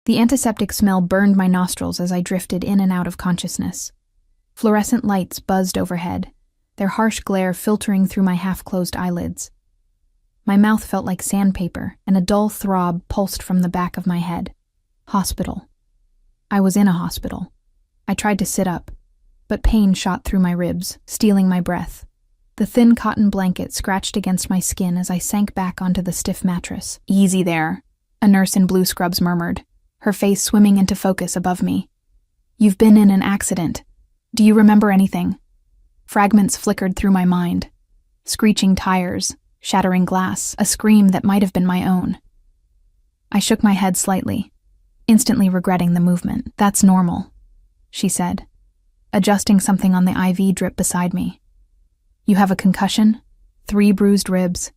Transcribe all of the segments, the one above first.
The antiseptic smell burned my nostrils as I drifted in and out of consciousness. Fluorescent lights buzzed overhead, their harsh glare filtering through my half-closed eyelids. My mouth felt like sandpaper, and a dull throb pulsed from the back of my head. Hospital. I was in a hospital. I tried to sit up, but pain shot through my ribs, stealing my breath. The thin cotton blanket scratched against my skin as I sank back onto the stiff mattress. "Easy there," a nurse in blue scrubs murmured, her face swimming into focus above me. "You've been in an accident. Do you remember anything?" Fragments flickered through my mind. Screeching tires, shattering glass, a scream that might have been my own. I shook my head slightly, instantly regretting the movement. "That's normal," she said, adjusting something on the IV drip beside me. "You have a concussion, 3 bruised ribs,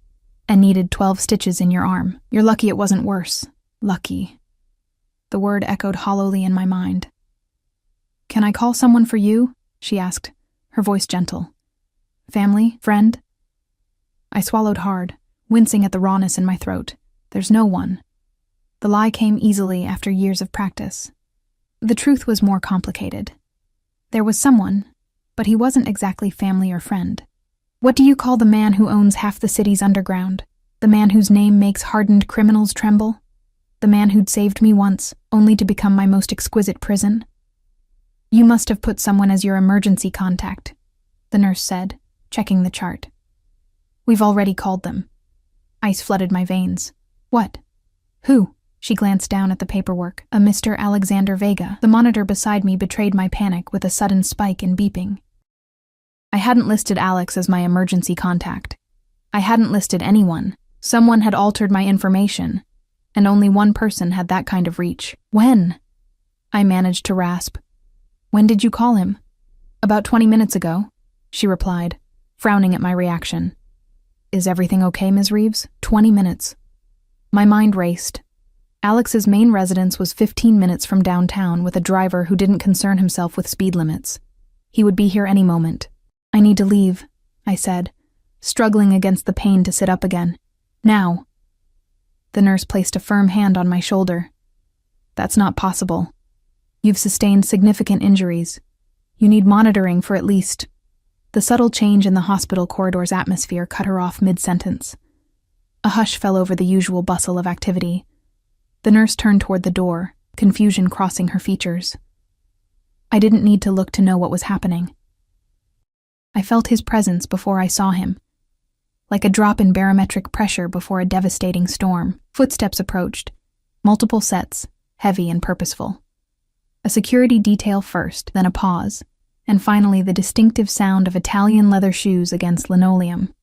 and needed 12 stitches in your arm. You're lucky it wasn't worse." Lucky. The word echoed hollowly in my mind. "Can I call someone for you?" she asked, her voice gentle. "Family? Friend?" I swallowed hard, wincing at the rawness in my throat. There's no one. The lie came easily after years of practice. The truth was more complicated. There was someone, but he wasn't exactly family or friend. What do you call the man who owns half the city's underground? The man whose name makes hardened criminals tremble? The man who'd saved me once, only to become my most exquisite prison? "You must have put someone as your emergency contact," the nurse said, checking the chart. "We've already called them." Ice flooded my veins. "What? Who?" She glanced down at the paperwork. "A Mr. Alexander Vega." The monitor beside me betrayed my panic with a sudden spike in beeping. I hadn't listed Alex as my emergency contact. I hadn't listed anyone. Someone had altered my information, and only one person had that kind of reach. "When?" I managed to rasp. "When did you call him?" "About 20 minutes ago," she replied, frowning at my reaction. "Is everything okay, Ms. Reeves?" 20 minutes. My mind raced. Alex's main residence was 15 minutes from downtown with a driver who didn't concern himself with speed limits. He would be here any moment. "I need to leave," I said, struggling against the pain to sit up again. "Now." The nurse placed a firm hand on my shoulder. "That's not possible. You've sustained significant injuries. You need monitoring for at least..." The subtle change in the hospital corridor's atmosphere cut her off mid-sentence. A hush fell over the usual bustle of activity. The nurse turned toward the door, confusion crossing her features. I didn't need to look to know what was happening. I felt his presence before I saw him, like a drop in barometric pressure before a devastating storm. Footsteps approached, multiple sets, heavy and purposeful. A security detail first, then a pause, and finally the distinctive sound of Italian leather shoes against linoleum.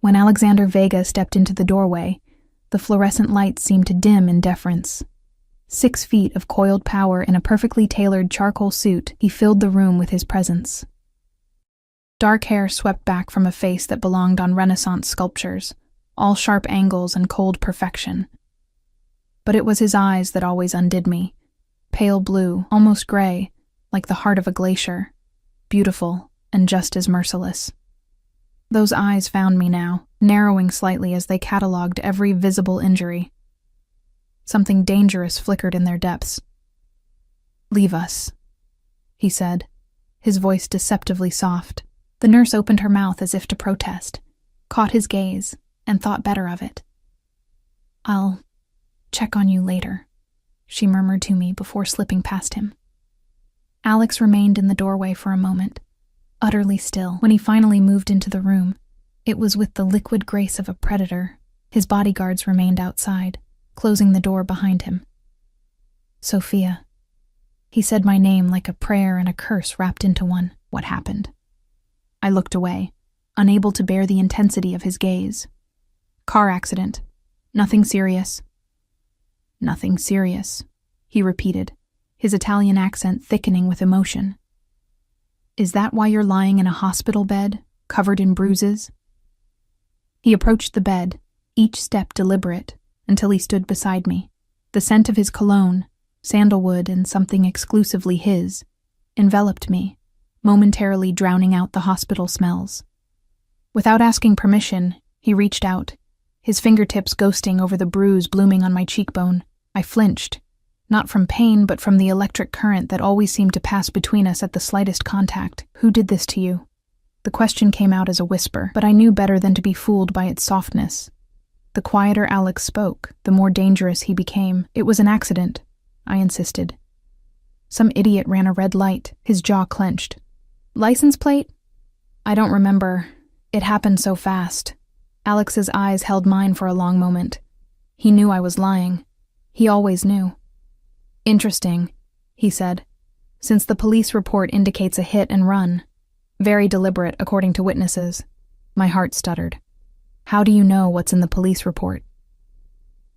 When Alexander Vega stepped into the doorway, the fluorescent lights seemed to dim in deference. 6 feet of coiled power in a perfectly tailored charcoal suit, he filled the room with his presence. Dark hair swept back from a face that belonged on Renaissance sculptures, all sharp angles and cold perfection. But it was his eyes that always undid me. Pale blue, almost gray, like the heart of a glacier, beautiful and just as merciless. Those eyes found me now, narrowing slightly as they catalogued every visible injury. Something dangerous flickered in their depths. "Leave us," he said, his voice deceptively soft. The nurse opened her mouth as if to protest, caught his gaze, and thought better of it. "I'll check on you later," she murmured to me before slipping past him. Alex remained in the doorway for a moment, utterly still. When he finally moved into the room, it was with the liquid grace of a predator. His bodyguards remained outside, closing the door behind him. "Sophia." He said my name like a prayer and a curse wrapped into one. What happened? I looked away, unable to bear the intensity of his gaze. "Car accident. Nothing serious." "Nothing serious," he repeated, his Italian accent thickening with emotion. "Is that why you're lying in a hospital bed, covered in bruises?" He approached the bed, each step deliberate, until he stood beside me. The scent of his cologne, sandalwood and something exclusively his, enveloped me, momentarily drowning out the hospital smells. Without asking permission, he reached out, his fingertips ghosting over the bruise blooming on my cheekbone. I flinched, Not from pain, but from the electric current that always seemed to pass between us at the slightest contact. Who did this to you? The question came out as a whisper, but I knew better than to be fooled by its softness. The quieter Alex spoke, the more dangerous he became. It was an accident, I insisted. Some idiot ran a red light, his jaw clenched. License plate? I don't remember. It happened so fast. Alex's eyes held mine for a long moment. He knew I was lying. He always knew. Interesting, he said, since the police report indicates a hit and run. Very deliberate, according to witnesses. My heart stuttered. How do you know what's in the police report?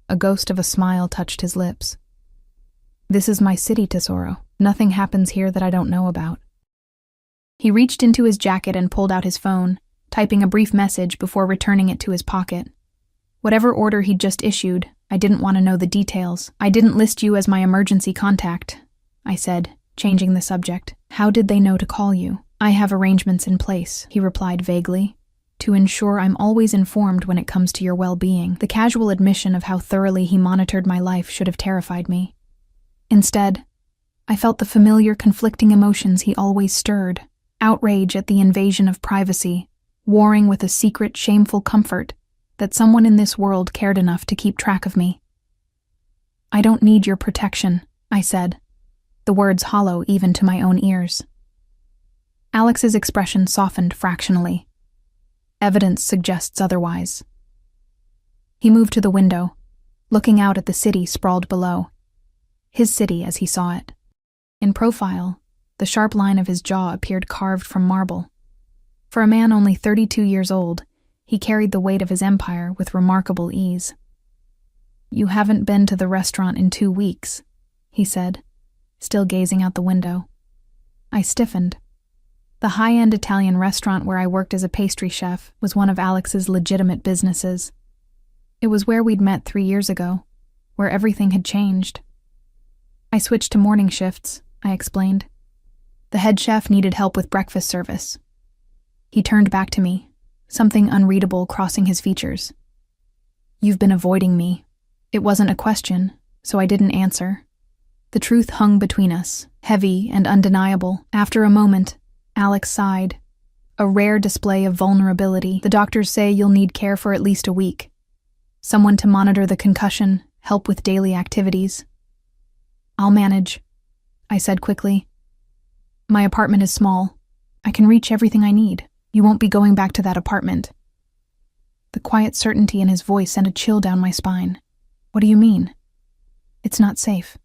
A ghost of a smile touched his lips. This is my city, Tesoro. Nothing happens here that I don't know about. He reached into his jacket and pulled out his phone, typing a brief message before returning it to his pocket. Whatever order he'd just issued, I didn't want to know the details. I didn't list you as my emergency contact, I said, changing the subject. How did they know to call you? I have arrangements in place, he replied vaguely, to ensure I'm always informed when it comes to your well-being. The casual admission of how thoroughly he monitored my life should have terrified me. Instead, I felt the familiar conflicting emotions he always stirred, outrage at the invasion of privacy, warring with a secret, shameful comfort that someone in this world cared enough to keep track of me. I don't need your protection, I said, the words hollow even to my own ears. Alex's expression softened fractionally. Evidence suggests otherwise. He moved to the window, looking out at the city sprawled below. His city as he saw it. In profile, the sharp line of his jaw appeared carved from marble. For a man only 32 years old, he carried the weight of his empire with remarkable ease. You haven't been to the restaurant in 2 weeks, he said, still gazing out the window. I stiffened. The high-end Italian restaurant where I worked as a pastry chef was one of Alex's legitimate businesses. It was where we'd met 3 years ago, where everything had changed. I switched to morning shifts, I explained. The head chef needed help with breakfast service. He turned back to me, something unreadable crossing his features. You've been avoiding me. It wasn't a question, so I didn't answer. The truth hung between us, heavy and undeniable. After a moment, Alex sighed. A rare display of vulnerability. The doctors say you'll need care for at least a week. Someone to monitor the concussion, help with daily activities. I'll manage, I said quickly. My apartment is small. I can reach everything I need. You won't be going back to that apartment. The quiet certainty in his voice sent a chill down my spine. What do you mean? It's not safe.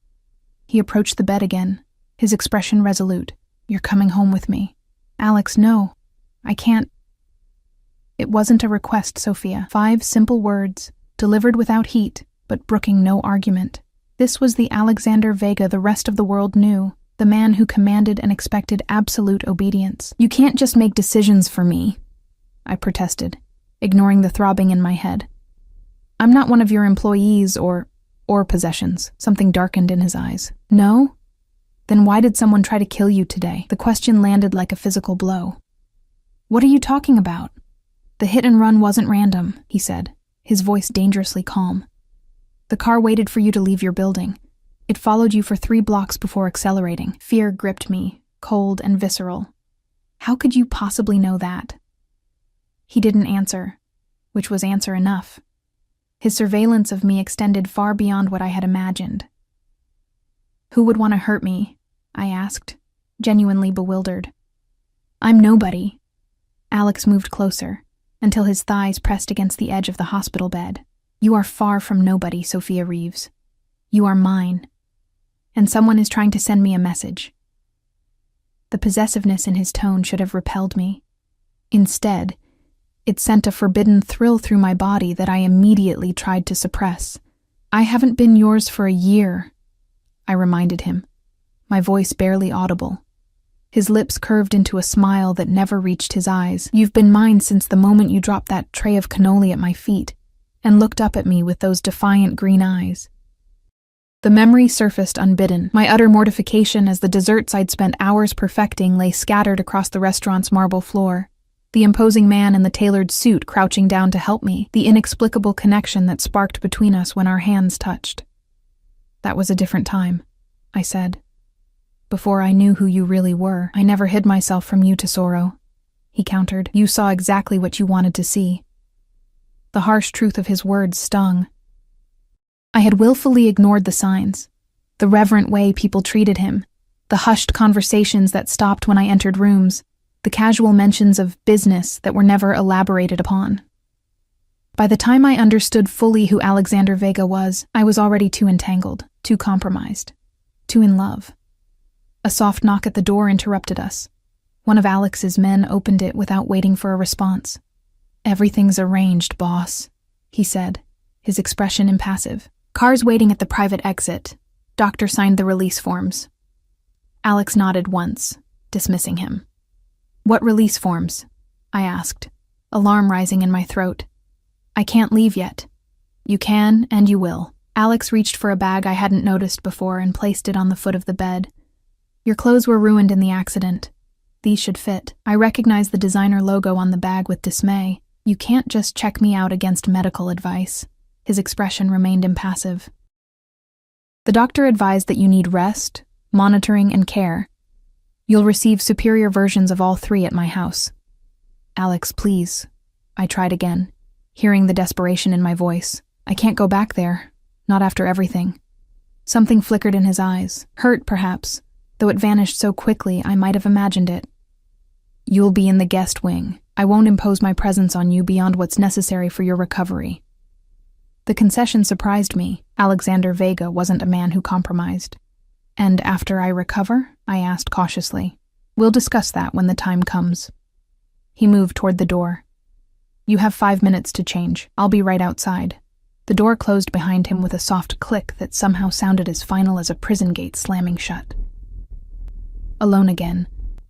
He approached the bed again, his expression resolute. You're coming home with me. Alex, no. I can't. It wasn't a request, Sophia. 5 simple words, delivered without heat, but brooking no argument. This was the Alexander Vega the rest of the world knew, the man who commanded and expected absolute obedience. You can't just make decisions for me, I protested, ignoring the throbbing in my head. I'm not one of your employees or possessions. Something darkened in his eyes. No? Then why did someone try to kill you today? The question landed like a physical blow. What are you talking about? The hit and run wasn't random, he said, his voice dangerously calm. The car waited for you to leave your building. It followed you for 3 blocks before accelerating. Fear gripped me, cold and visceral. How could you possibly know that? He didn't answer, which was answer enough. His surveillance of me extended far beyond what I had imagined. Who would want to hurt me? I asked, genuinely bewildered. I'm nobody. Alex moved closer, until his thighs pressed against the edge of the hospital bed. You are far from nobody, Sophia Reeves. You are mine. And someone is trying to send me a message. The possessiveness in his tone should have repelled me. Instead, it sent a forbidden thrill through my body that I immediately tried to suppress. I haven't been yours for a year, I reminded him, my voice barely audible. His lips curved into a smile that never reached his eyes. You've been mine since the moment you dropped that tray of cannoli at my feet and looked up at me with those defiant green eyes. The memory surfaced unbidden. My utter mortification as the desserts I'd spent hours perfecting lay scattered across the restaurant's marble floor. The imposing man in the tailored suit crouching down to help me, the inexplicable connection that sparked between us when our hands touched. That was a different time, I said. Before I knew who you really were, I never hid myself from you, Tesoro, he countered. You saw exactly what you wanted to see. The harsh truth of his words stung. I had willfully ignored the signs, the reverent way people treated him, the hushed conversations that stopped when I entered rooms, the casual mentions of business that were never elaborated upon. By the time I understood fully who Alexander Vega was, I was already too entangled, too compromised, too in love. A soft knock at the door interrupted us. One of Alex's men opened it without waiting for a response. Everything's arranged, boss, he said, his expression impassive. Cars waiting at the private exit. Doctor signed the release forms. Alex nodded once, dismissing him. What release forms? I asked, alarm rising in my throat. I can't leave yet. You can, and you will. Alex reached for a bag I hadn't noticed before and placed it on the foot of the bed. Your clothes were ruined in the accident. These should fit. I recognized the designer logo on the bag with dismay. You can't just check me out against medical advice. His expression remained impassive. The doctor advised that you need rest, monitoring, and care. You'll receive superior versions of all three at my house. Alex, please. I tried again, hearing the desperation in my voice. I can't go back there, not after everything. Something flickered in his eyes, hurt perhaps, though it vanished so quickly I might have imagined it. You'll be in the guest wing. I won't impose my presence on you beyond what's necessary for your recovery. The concession surprised me. Alexander Vega wasn't a man who compromised. And after I recover? I asked cautiously. We'll discuss that when the time comes. He moved toward the door. You have 5 minutes to change. I'll be right outside. The door closed behind him with a soft click that somehow sounded as final as a prison gate slamming shut. Alone again,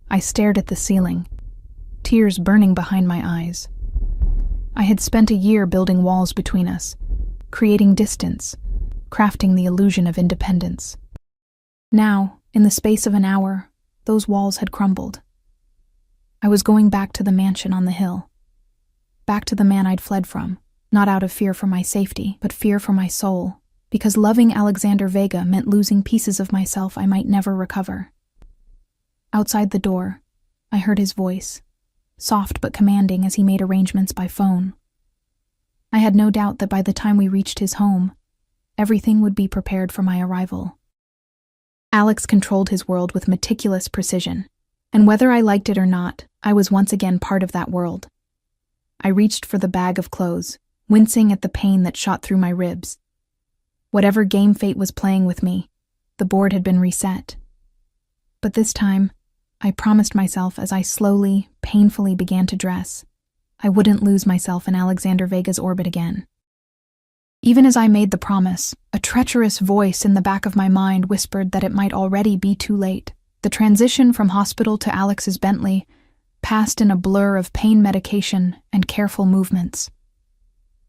I stared at the ceiling, tears burning behind my eyes. I had spent a year building walls between us, creating distance, crafting the illusion of independence. Now, in the space of an hour, those walls had crumbled. I was going back to the mansion on the hill, back to the man I'd fled from, not out of fear for my safety, but fear for my soul, because loving Alexander Vega meant losing pieces of myself I might never recover. Outside the door, I heard his voice, soft but commanding as he made arrangements by phone. I had no doubt that by the time we reached his home, everything would be prepared for my arrival. Alex controlled his world with meticulous precision, and whether I liked it or not, I was once again part of that world. I reached for the bag of clothes, wincing at the pain that shot through my ribs. Whatever game fate was playing with me, the board had been reset. But this time, I promised myself as I slowly, painfully began to dress, I wouldn't lose myself in Alexander Vega's orbit again. Even as I made the promise, a treacherous voice in the back of my mind whispered that it might already be too late. The transition from hospital to Alex's Bentley passed in a blur of pain medication and careful movements.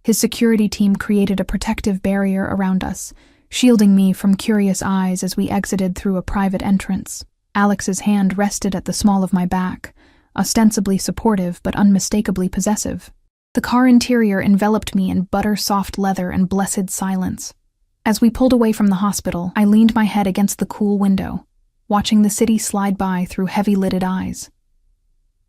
His security team created a protective barrier around us, shielding me from curious eyes as we exited through a private entrance. Alex's hand rested at the small of my back, ostensibly supportive but unmistakably possessive. The car interior enveloped me in butter-soft leather and blessed silence. As we pulled away from the hospital, I leaned my head against the cool window, watching the city slide by through heavy-lidded eyes.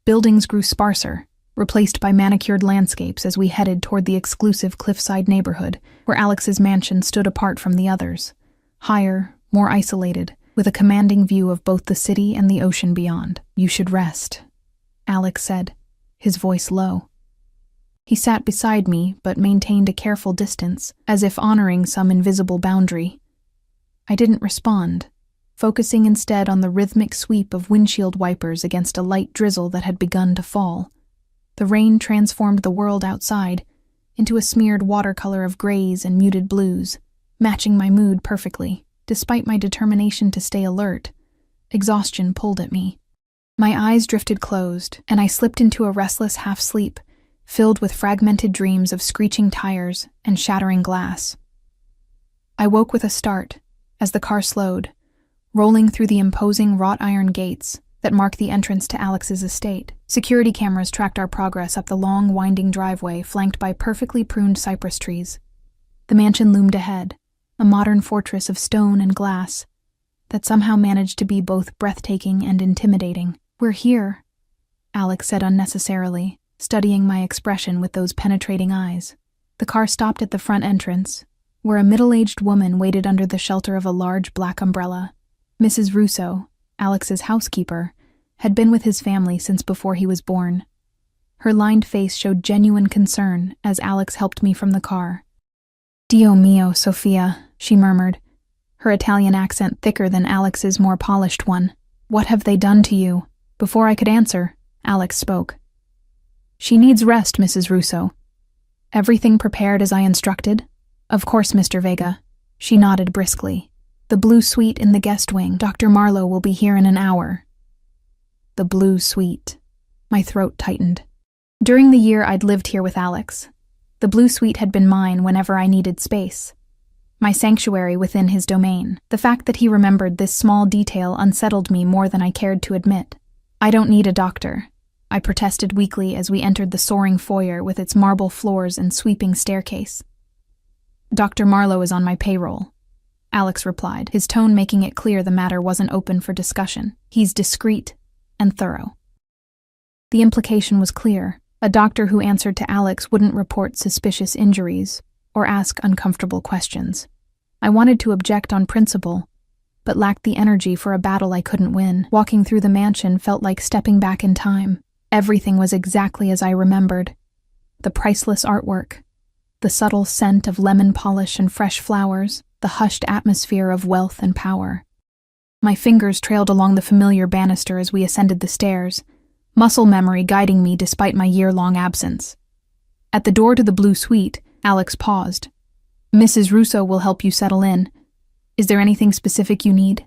Buildings grew sparser, replaced by manicured landscapes as we headed toward the exclusive cliffside neighborhood, where Alex's mansion stood apart from the others, higher, more isolated, with a commanding view of both the city and the ocean beyond. You should rest, Alex said, his voice low. He sat beside me, but maintained a careful distance, as if honoring some invisible boundary. I didn't respond, focusing instead on the rhythmic sweep of windshield wipers against a light drizzle that had begun to fall. The rain transformed the world outside into a smeared watercolor of grays and muted blues, matching my mood perfectly. Despite my determination to stay alert, exhaustion pulled at me. My eyes drifted closed, and I slipped into a restless half-sleep, filled with fragmented dreams of screeching tires and shattering glass. I woke with a start as the car slowed, rolling through the imposing wrought iron gates that mark the entrance to Alex's estate. Security cameras tracked our progress up the long, winding driveway flanked by perfectly pruned cypress trees. The mansion loomed ahead, a modern fortress of stone and glass that somehow managed to be both breathtaking and intimidating. "We're here," Alex said unnecessarily, studying my expression with those penetrating eyes. The car stopped at the front entrance, where a middle-aged woman waited under the shelter of a large black umbrella. Mrs. Russo, Alex's housekeeper, had been with his family since before he was born. Her lined face showed genuine concern as Alex helped me from the car. "Dio mio, Sofia," she murmured, her Italian accent thicker than Alex's more polished one. "What have they done to you?" Before I could answer, Alex spoke. "She needs rest, Mrs. Russo. Everything prepared as I instructed?" "Of course, Mr. Vega." She nodded briskly. "The blue suite in the guest wing. Dr. Marlowe will be here in an hour." The blue suite. My throat tightened. During the year I'd lived here with Alex, the blue suite had been mine whenever I needed space. My sanctuary within his domain. The fact that he remembered this small detail unsettled me more than I cared to admit. "I don't need a doctor," I protested weakly as we entered the soaring foyer with its marble floors and sweeping staircase. "Dr. Marlowe is on my payroll," Alex replied, his tone making it clear the matter wasn't open for discussion. "He's discreet and thorough." The implication was clear. A doctor who answered to Alex wouldn't report suspicious injuries or ask uncomfortable questions. I wanted to object on principle, but lacked the energy for a battle I couldn't win. Walking through the mansion felt like stepping back in time. Everything was exactly as I remembered. The priceless artwork, the subtle scent of lemon polish and fresh flowers, the hushed atmosphere of wealth and power. My fingers trailed along the familiar banister as we ascended the stairs, muscle memory guiding me despite my year-long absence. At the door to the blue suite, Alex paused. "Mrs. Russo will help you settle in. Is there anything specific you need?"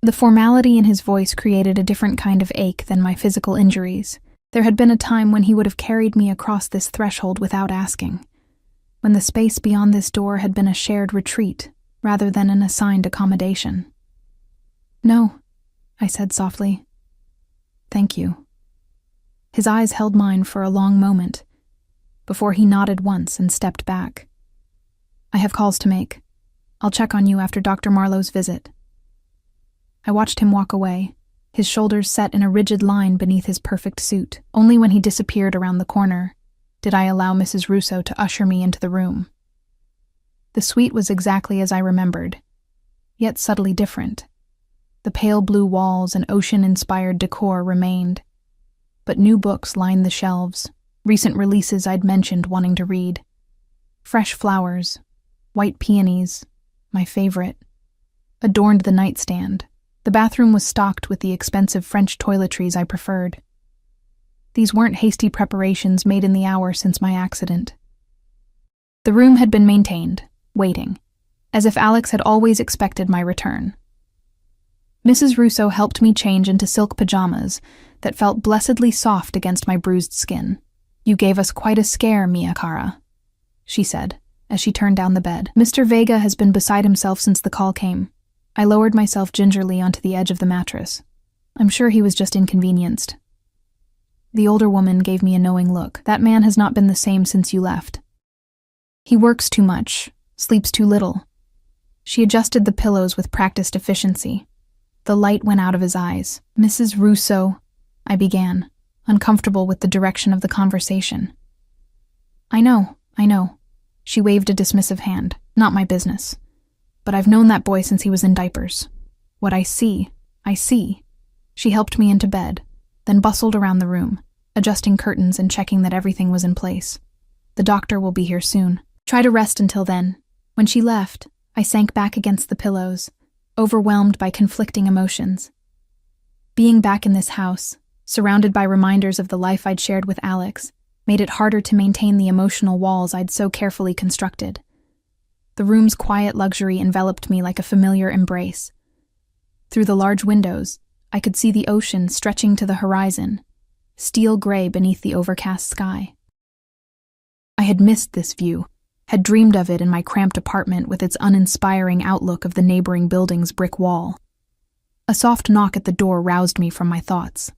The formality in his voice created a different kind of ache than my physical injuries. There had been a time when he would have carried me across this threshold without asking, when the space beyond this door had been a shared retreat rather than an assigned accommodation. "No," I said softly. "Thank you." His eyes held mine for a long moment, before he nodded once and stepped back. "I have calls to make. I'll check on you after Dr. Marlowe's visit." I watched him walk away, his shoulders set in a rigid line beneath his perfect suit. Only when he disappeared around the corner did I allow Mrs. Russo to usher me into the room. The suite was exactly as I remembered, yet subtly different. The pale blue walls and ocean-inspired decor remained, but new books lined the shelves, recent releases I'd mentioned wanting to read. Fresh flowers, white peonies, my favorite, adorned the nightstand. The bathroom was stocked with the expensive French toiletries I preferred. These weren't hasty preparations made in the hour since my accident. The room had been maintained, waiting, as if Alex had always expected my return. Mrs. Russo helped me change into silk pajamas that felt blessedly soft against my bruised skin. "You gave us quite a scare, mia cara," she said, as she turned down the bed. "Mr. Vega has been beside himself since the call came." I lowered myself gingerly onto the edge of the mattress. "I'm sure he was just inconvenienced." The older woman gave me a knowing look. "That man has not been the same since you left. He works too much, sleeps too little." She adjusted the pillows with practiced efficiency. The light went out of his eyes. "Mrs. Russo," I began, uncomfortable with the direction of the conversation. I know. She waved a dismissive hand. "Not my business. But I've known that boy since he was in diapers. What I see, I see." She helped me into bed, then bustled around the room, adjusting curtains and checking that everything was in place. "The doctor will be here soon. Try to rest until then." When she left, I sank back against the pillows, overwhelmed by conflicting emotions. Being back in this house, surrounded by reminders of the life I'd shared with Alex, made it harder to maintain the emotional walls I'd so carefully constructed. The room's quiet luxury enveloped me like a familiar embrace. Through the large windows, I could see the ocean stretching to the horizon, steel gray beneath the overcast sky. I had missed this view, had dreamed of it in my cramped apartment with its uninspiring outlook of the neighboring building's brick wall. A soft knock at the door roused me from my thoughts.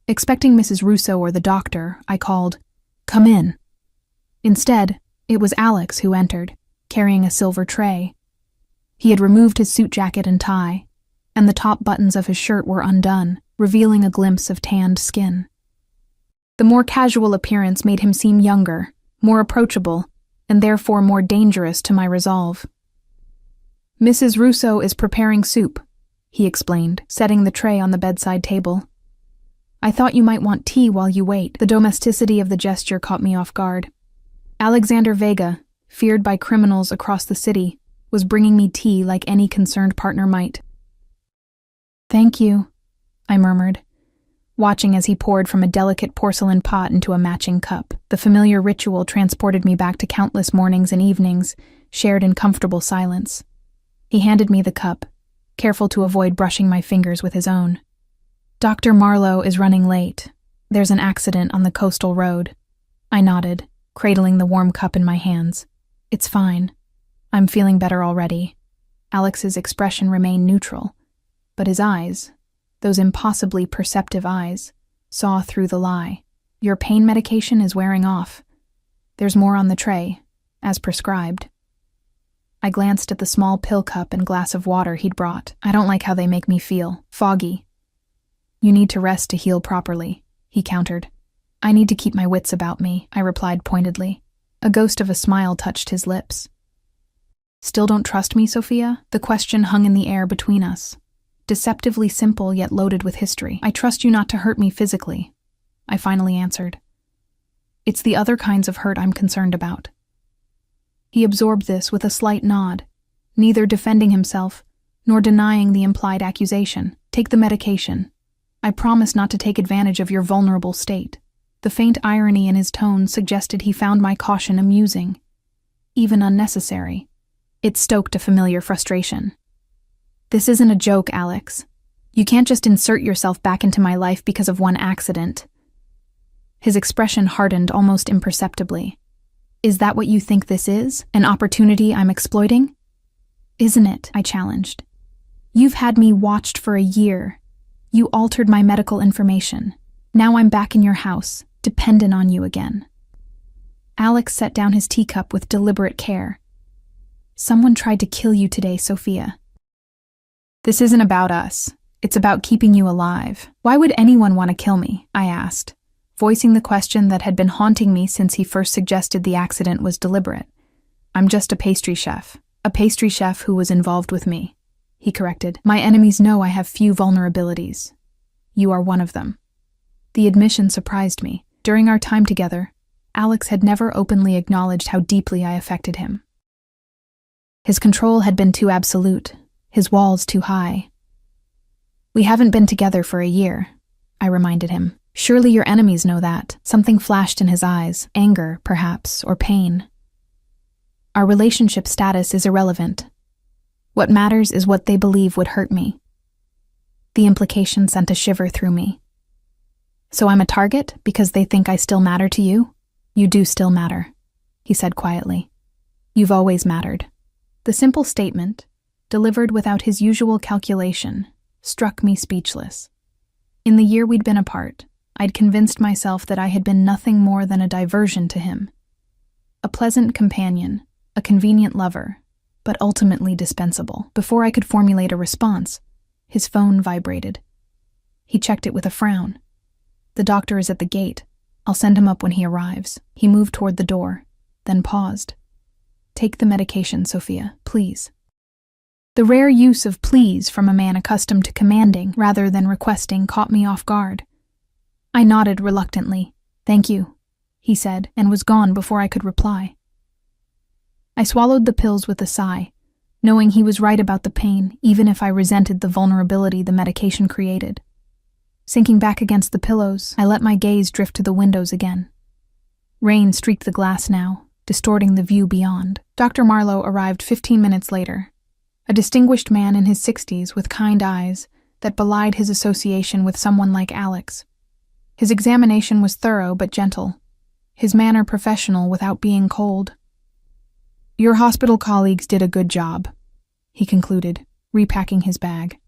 Expecting Mrs. Russo or the doctor, I called, "Come in." Instead, it was Alex who entered, carrying a silver tray. He had removed his suit jacket and tie, and the top buttons of his shirt were undone, revealing a glimpse of tanned skin. The more casual appearance made him seem younger, more approachable, and therefore more dangerous to my resolve. "Mrs. Russo is preparing soup," he explained, setting the tray on the bedside table. "I thought you might want tea while you wait." The domesticity of the gesture caught me off guard. Alexander Vega, feared by criminals across the city, was bringing me tea like any concerned partner might. "Thank you," I murmured, watching as he poured from a delicate porcelain pot into a matching cup. The familiar ritual transported me back to countless mornings and evenings, shared in comfortable silence. He handed me the cup, careful to avoid brushing my fingers with his own. "Dr. Marlowe is running late. There's an accident on the coastal road." I nodded, cradling the warm cup in my hands. "It's fine. I'm feeling better already." Alex's expression remained neutral, but his eyes, those impossibly perceptive eyes, saw through the lie. "Your pain medication is wearing off. There's more on the tray, as prescribed." I glanced at the small pill cup and glass of water he'd brought. "I don't like how they make me feel. Foggy." "You need to rest to heal properly," he countered. "I need to keep my wits about me," I replied pointedly. A ghost of a smile touched his lips. "Still don't trust me, Sophia?" The question hung in the air between us, deceptively simple yet loaded with history. "I trust you not to hurt me physically," I finally answered. "It's the other kinds of hurt I'm concerned about." He absorbed this with a slight nod, neither defending himself nor denying the implied accusation. "Take the medication. I promise not to take advantage of your vulnerable state." The faint irony in his tone suggested he found my caution amusing, even unnecessary. It stoked a familiar frustration. "This isn't a joke, Alex. You can't just insert yourself back into my life because of one accident." His expression hardened almost imperceptibly. "Is that what you think this is? An opportunity I'm exploiting?" "Isn't it?" I challenged. "You've had me watched for a year. You altered my medical information. Now I'm back in your house, dependent on you again." Alex set down his teacup with deliberate care. "Someone tried to kill you today, Sophia." "This isn't about us. It's about keeping you alive." "Why would anyone want to kill me?" I asked, voicing the question that had been haunting me since he first suggested the accident was deliberate. "I'm just a pastry chef who was involved with me," he corrected. "My enemies know I have few vulnerabilities. You are one of them." The admission surprised me. During our time together, Alex had never openly acknowledged how deeply I affected him. His control had been too absolute, his walls too high. "We haven't been together for a year," I reminded him. "Surely your enemies know that." Something flashed in his eyes, anger, perhaps, or pain. "Our relationship status is irrelevant. What matters is what they believe would hurt me." The implication sent a shiver through me. "So I'm a target because they think I still matter to you?" "You do still matter," he said quietly. "You've always mattered." The simple statement, delivered without his usual calculation, struck me speechless. In the year we'd been apart, I'd convinced myself that I had been nothing more than a diversion to him. A pleasant companion, a convenient lover, but ultimately dispensable. Before I could formulate a response, his phone vibrated. He checked it with a frown. "The doctor is at the gate. I'll send him up when he arrives." He moved toward the door, then paused. "Take the medication, Sophia, please." The rare use of please from a man accustomed to commanding rather than requesting caught me off guard. I nodded reluctantly. "Thank you," he said, and was gone before I could reply. I swallowed the pills with a sigh, knowing he was right about the pain, even if I resented the vulnerability the medication created. Sinking back against the pillows, I let my gaze drift to the windows again. Rain streaked the glass now, distorting the view beyond. Dr. Marlowe arrived 15 minutes later, a distinguished man in his 60s with kind eyes that belied his association with someone like Alex. His examination was thorough but gentle, his manner professional without being cold. "Your hospital colleagues did a good job," he concluded, repacking his bag.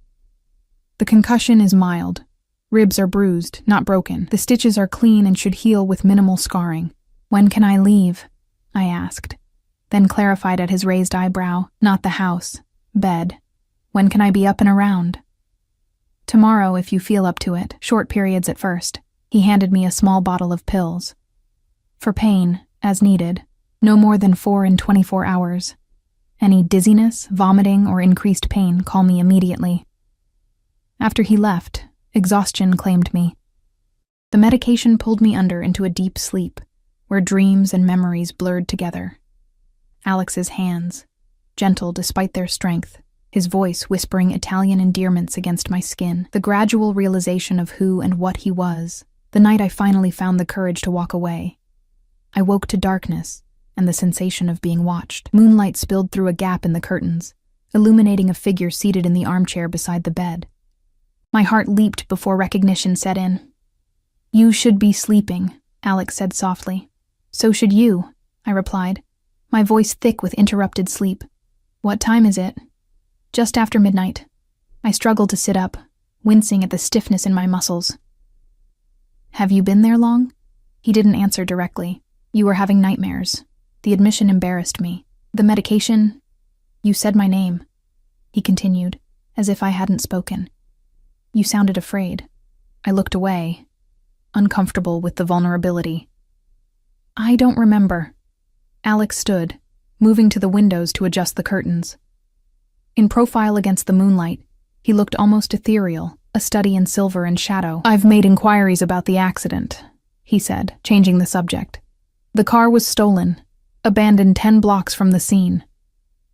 "The concussion is mild. Ribs are bruised, not broken. The stitches are clean and should heal with minimal scarring." "When can I leave?" I asked, then clarified at his raised eyebrow. "Not the house. Bed. When can I be up and around? Tomorrow, if you feel up to it, short periods at first. He handed me a small bottle of pills. For pain, as needed, no more than 4 in 24 hours. Any dizziness, vomiting, or increased pain, call me immediately. After he left, exhaustion claimed me. The medication pulled me under into a deep sleep, where dreams and memories blurred together. Alex's hands, gentle despite their strength, his voice whispering Italian endearments against my skin, the gradual realization of who and what he was, the night I finally found the courage to walk away. I woke to darkness and the sensation of being watched. Moonlight spilled through a gap in the curtains, illuminating a figure seated in the armchair beside the bed. My heart leaped before recognition set in. "You should be sleeping," Alex said softly. "So should you," I replied, my voice thick with interrupted sleep. "What time is it?" "Just after midnight." I struggled to sit up, wincing at the stiffness in my muscles. "Have you been there long?" He didn't answer directly. "You were having nightmares." The admission embarrassed me. "The medication?" "You said my name," he continued, as if I hadn't spoken. "You sounded afraid." I looked away, uncomfortable with the vulnerability. "I don't remember." Alex stood, moving to the windows to adjust the curtains. In profile against the moonlight, he looked almost ethereal, a study in silver and shadow. "I've made inquiries about the accident," he said, changing the subject. "The car was stolen, abandoned 10 blocks from the scene.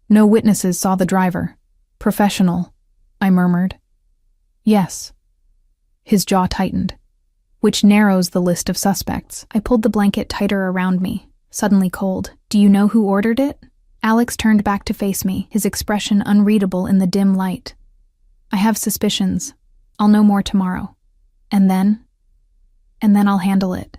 No witnesses saw the driver. Professional," I murmured. "Yes." His jaw tightened, which narrows the list of suspects. I pulled the blanket tighter around me, suddenly cold. "Do you know who ordered it?" Alex turned back to face me, his expression unreadable in the dim light. "I have suspicions. I'll know more tomorrow. And then I'll handle it."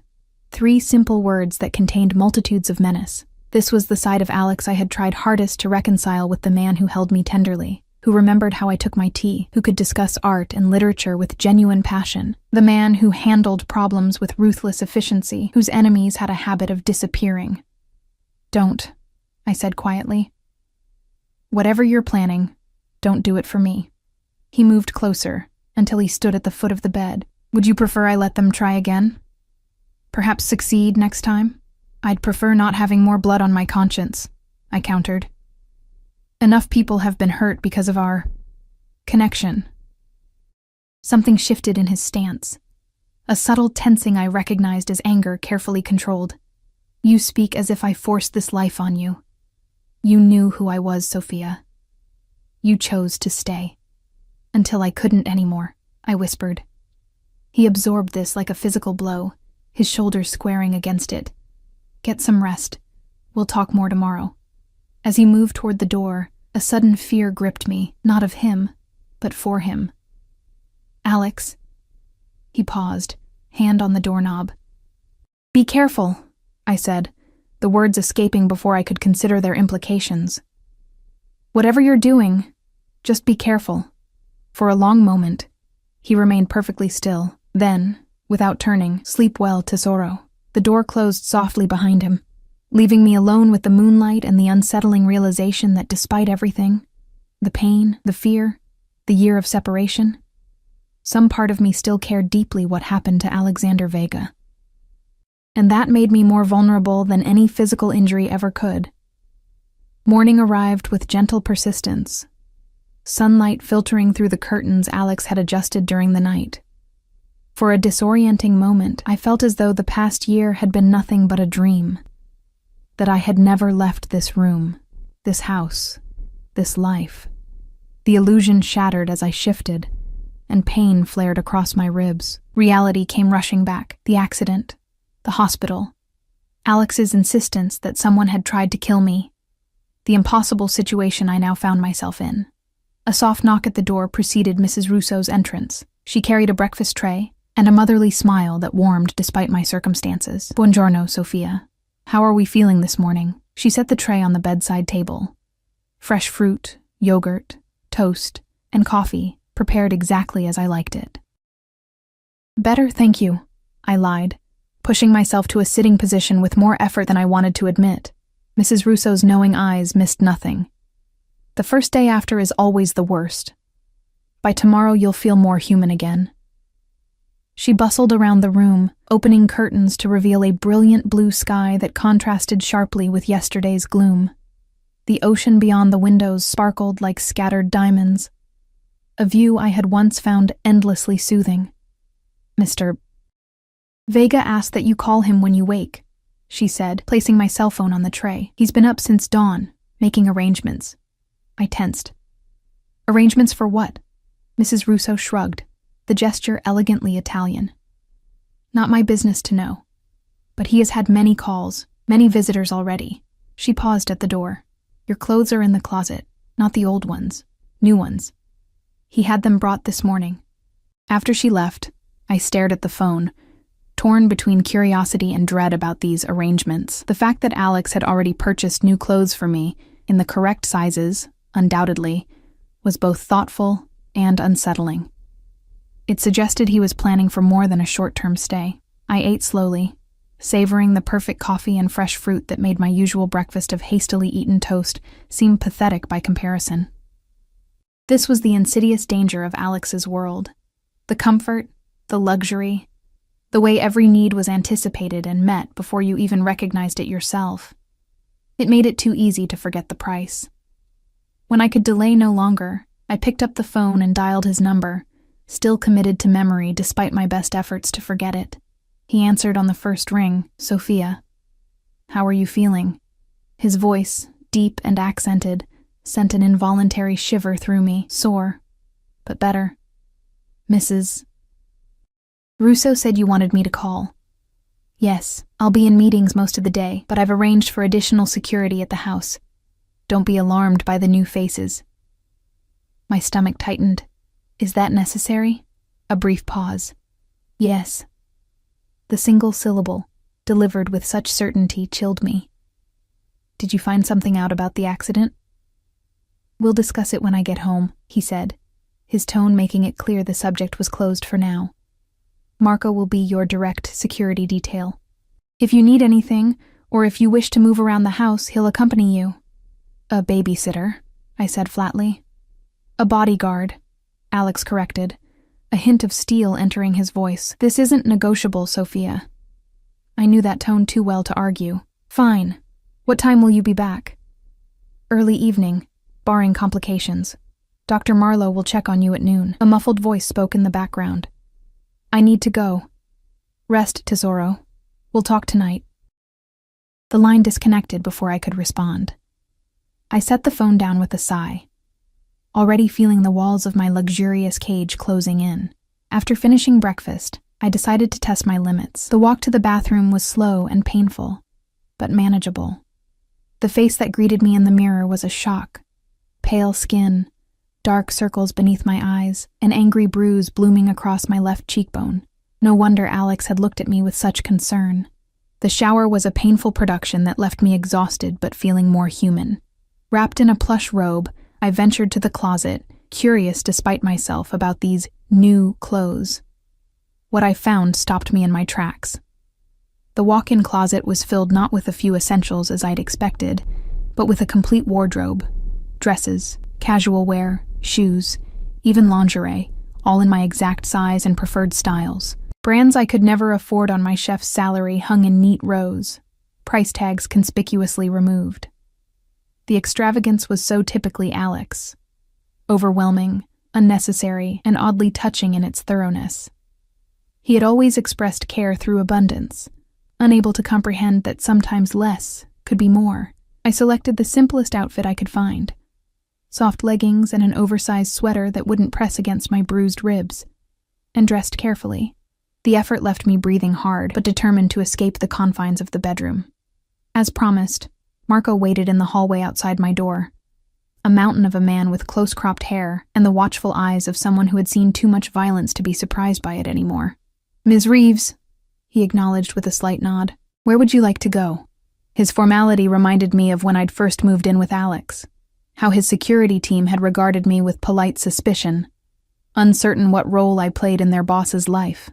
3 simple words that contained multitudes of menace. This was the side of Alex I had tried hardest to reconcile with the man who held me tenderly, who remembered how I took my tea, who could discuss art and literature with genuine passion, the man who handled problems with ruthless efficiency, whose enemies had a habit of disappearing. "Don't," I said quietly. "Whatever you're planning, don't do it for me." He moved closer, until he stood at the foot of the bed. "Would you prefer I let them try again? Perhaps succeed next time?" "I'd prefer not having more blood on my conscience," I countered. "Enough people have been hurt because of our connection." Something shifted in his stance, a subtle tensing I recognized as anger carefully controlled. "You speak as if I forced this life on you. You knew who I was, Sophia. You chose to stay. Until I couldn't anymore," I whispered. He absorbed this like a physical blow, his shoulders squaring against it. "Get some rest. We'll talk more tomorrow." As he moved toward the door, a sudden fear gripped me, not of him, but for him. "Alex." He paused, hand on the doorknob. "Be careful," I said, the words escaping before I could consider their implications. "Whatever you're doing, just be careful." For a long moment, he remained perfectly still. Then, without turning, "Sleep well, tesoro." The door closed softly behind him, leaving me alone with the moonlight and the unsettling realization that despite everything, the pain, the fear, the year of separation, some part of me still cared deeply what happened to Alexander Vega. And that made me more vulnerable than any physical injury ever could. Morning arrived with gentle persistence, sunlight filtering through the curtains Alex had adjusted during the night. For a disorienting moment, I felt as though the past year had been nothing but a dream, that I had never left this room, this house, this life. The illusion shattered as I shifted, and pain flared across my ribs. Reality came rushing back. The accident, the hospital, Alex's insistence that someone had tried to kill me, the impossible situation I now found myself in. A soft knock at the door preceded Mrs. Russo's entrance. She carried a breakfast tray and a motherly smile that warmed despite my circumstances. "Buongiorno, Sophia. How are we feeling this morning?" She set the tray on the bedside table. Fresh fruit, yogurt, toast, and coffee, prepared exactly as I liked it. "Better, thank you," I lied, pushing myself to a sitting position with more effort than I wanted to admit. Mrs. Russo's knowing eyes missed nothing. The first day after is always the worst. By tomorrow you'll feel more human again." She bustled around the room, opening curtains to reveal a brilliant blue sky that contrasted sharply with yesterday's gloom. The ocean beyond the windows sparkled like scattered diamonds, a view I had once found endlessly soothing. "Mr. Vega asked that you call him when you wake," she said, placing my cell phone on the tray. "He's been up since dawn, making arrangements." I tensed. "Arrangements for what?" Mrs. Russo shrugged, the gesture elegantly Italian. "Not my business to know. But he has had many calls, many visitors already." She paused at the door. "Your clothes are in the closet, not the old ones, new ones. He had them brought this morning." After she left, I stared at the phone, torn between curiosity and dread about these arrangements. The fact that Alex had already purchased new clothes for me, in the correct sizes, undoubtedly, was both thoughtful and unsettling. It suggested he was planning for more than a short-term stay. I ate slowly, savoring the perfect coffee and fresh fruit that made my usual breakfast of hastily eaten toast seem pathetic by comparison. This was the insidious danger of Alex's world. The comfort, the luxury, the way every need was anticipated and met before you even recognized it yourself. It made it too easy to forget the price. When I could delay no longer, I picked up the phone and dialed his number, still committed to memory despite my best efforts to forget it. He answered on the first ring, "Sophia." "How are you feeling?" His voice, deep and accented, sent an involuntary shiver through me. "Sore, but better." "Mrs. Russo said you wanted me to call." "Yes, I'll be in meetings most of the day, but I've arranged for additional security at the house. Don't be alarmed by the new faces." My stomach tightened. "Is that necessary?" A brief pause. "Yes." The single syllable, delivered with such certainty, chilled me. "Did you find something out about the accident?" "We'll discuss it when I get home," he said, his tone making it clear the subject was closed for now. "Marco will be your direct security detail. If you need anything, or if you wish to move around the house, he'll accompany you." "A babysitter," I said flatly. "A bodyguard," Alex corrected, a hint of steel entering his voice. "This isn't negotiable, Sophia." I knew that tone too well to argue. "Fine. What time will you be back?" "Early evening, barring complications. Dr. Marlowe will check on you at noon." A muffled voice spoke in the background. "I need to go. Rest, Tesoro. We'll talk tonight." The line disconnected before I could respond. I set the phone down with a sigh, already feeling the walls of my luxurious cage closing in. After finishing breakfast, I decided to test my limits. The walk to the bathroom was slow and painful, but manageable. The face that greeted me in the mirror was a shock. Pale skin, dark circles beneath my eyes, an angry bruise blooming across my left cheekbone. No wonder Alex had looked at me with such concern. The shower was a painful production that left me exhausted but feeling more human. Wrapped in a plush robe, I ventured to the closet, curious despite myself about these new clothes. What I found stopped me in my tracks. The walk-in closet was filled not with a few essentials as I'd expected, but with a complete wardrobe. Dresses, casual wear, shoes, even lingerie, all in my exact size and preferred styles. Brands I could never afford on my chef's salary hung in neat rows, price tags conspicuously removed. The extravagance was so typically Alex. Overwhelming, unnecessary, and oddly touching in its thoroughness. He had always expressed care through abundance, unable to comprehend that sometimes less could be more. I selected the simplest outfit I could find. Soft leggings and an oversized sweater that wouldn't press against my bruised ribs, and dressed carefully. The effort left me breathing hard, but determined to escape the confines of the bedroom. As promised, Marco waited in the hallway outside my door, a mountain of a man with close-cropped hair and the watchful eyes of someone who had seen too much violence to be surprised by it anymore. "Ms. Reeves," he acknowledged with a slight nod. "Where would you like to go?" His formality reminded me of when I'd first moved in with Alex, how his security team had regarded me with polite suspicion, uncertain what role I played in their boss's life.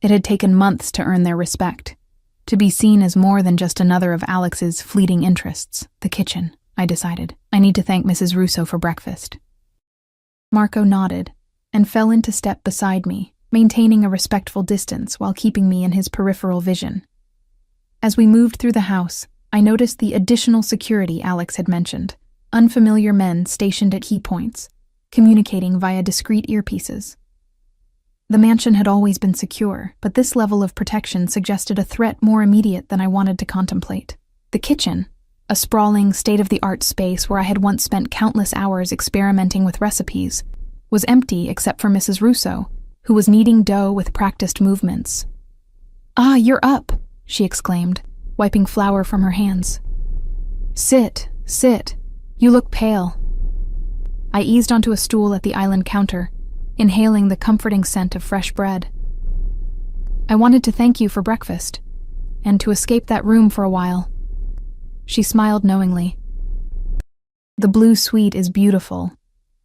It had taken months to earn their respect, to be seen as more than just another of Alex's fleeting interests. "The kitchen," I decided. I need to thank Mrs. Russo for breakfast. Marco nodded and fell into step beside me, maintaining a respectful distance while keeping me in his peripheral vision. As we moved through the house, I noticed the additional security Alex had mentioned, unfamiliar men stationed at key points, communicating via discreet earpieces. The mansion had always been secure, but this level of protection suggested a threat more immediate than I wanted to contemplate. The kitchen, a sprawling, state-of-the-art space where I had once spent countless hours experimenting with recipes, was empty except for Mrs. Russo, who was kneading dough with practiced movements. "Ah, you're up," she exclaimed, wiping flour from her hands. Sit. You look pale." I eased onto a stool at the island counter, inhaling the comforting scent of fresh bread. "I wanted to thank you for breakfast, and to escape that room for a while." She smiled knowingly. "The blue suite is beautiful,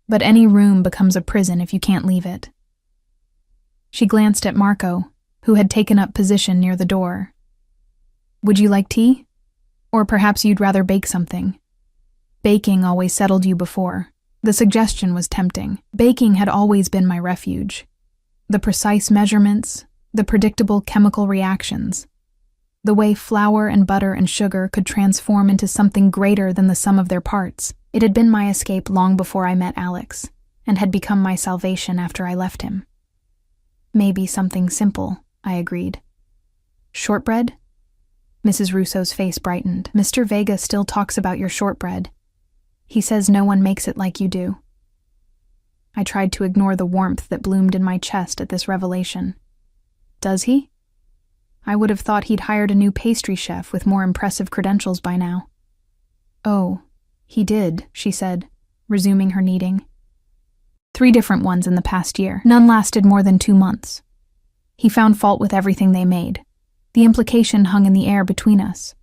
but any room becomes a prison if you can't leave it." She glanced at Marco, who had taken up position near the door. "Would you like tea? Or perhaps you'd rather bake something? Baking always settled you before." The suggestion was tempting. Baking had always been my refuge. The precise measurements, the predictable chemical reactions, the way flour and butter and sugar could transform into something greater than the sum of their parts. It had been my escape long before I met Alex, and had become my salvation after I left him. "Maybe something simple," I agreed. "Shortbread?" Mrs. Russo's face brightened. "Mr. Vega still talks about your shortbread. He says no one makes it like you do." I tried to ignore the warmth that bloomed in my chest at this revelation. "Does he?" I would have thought he'd hired a new pastry chef with more impressive credentials by now. "Oh, he did," she said, resuming her kneading. 3 different ones in the past year. None lasted more than 2 months. He found fault with everything they made. The implication hung in the air between us.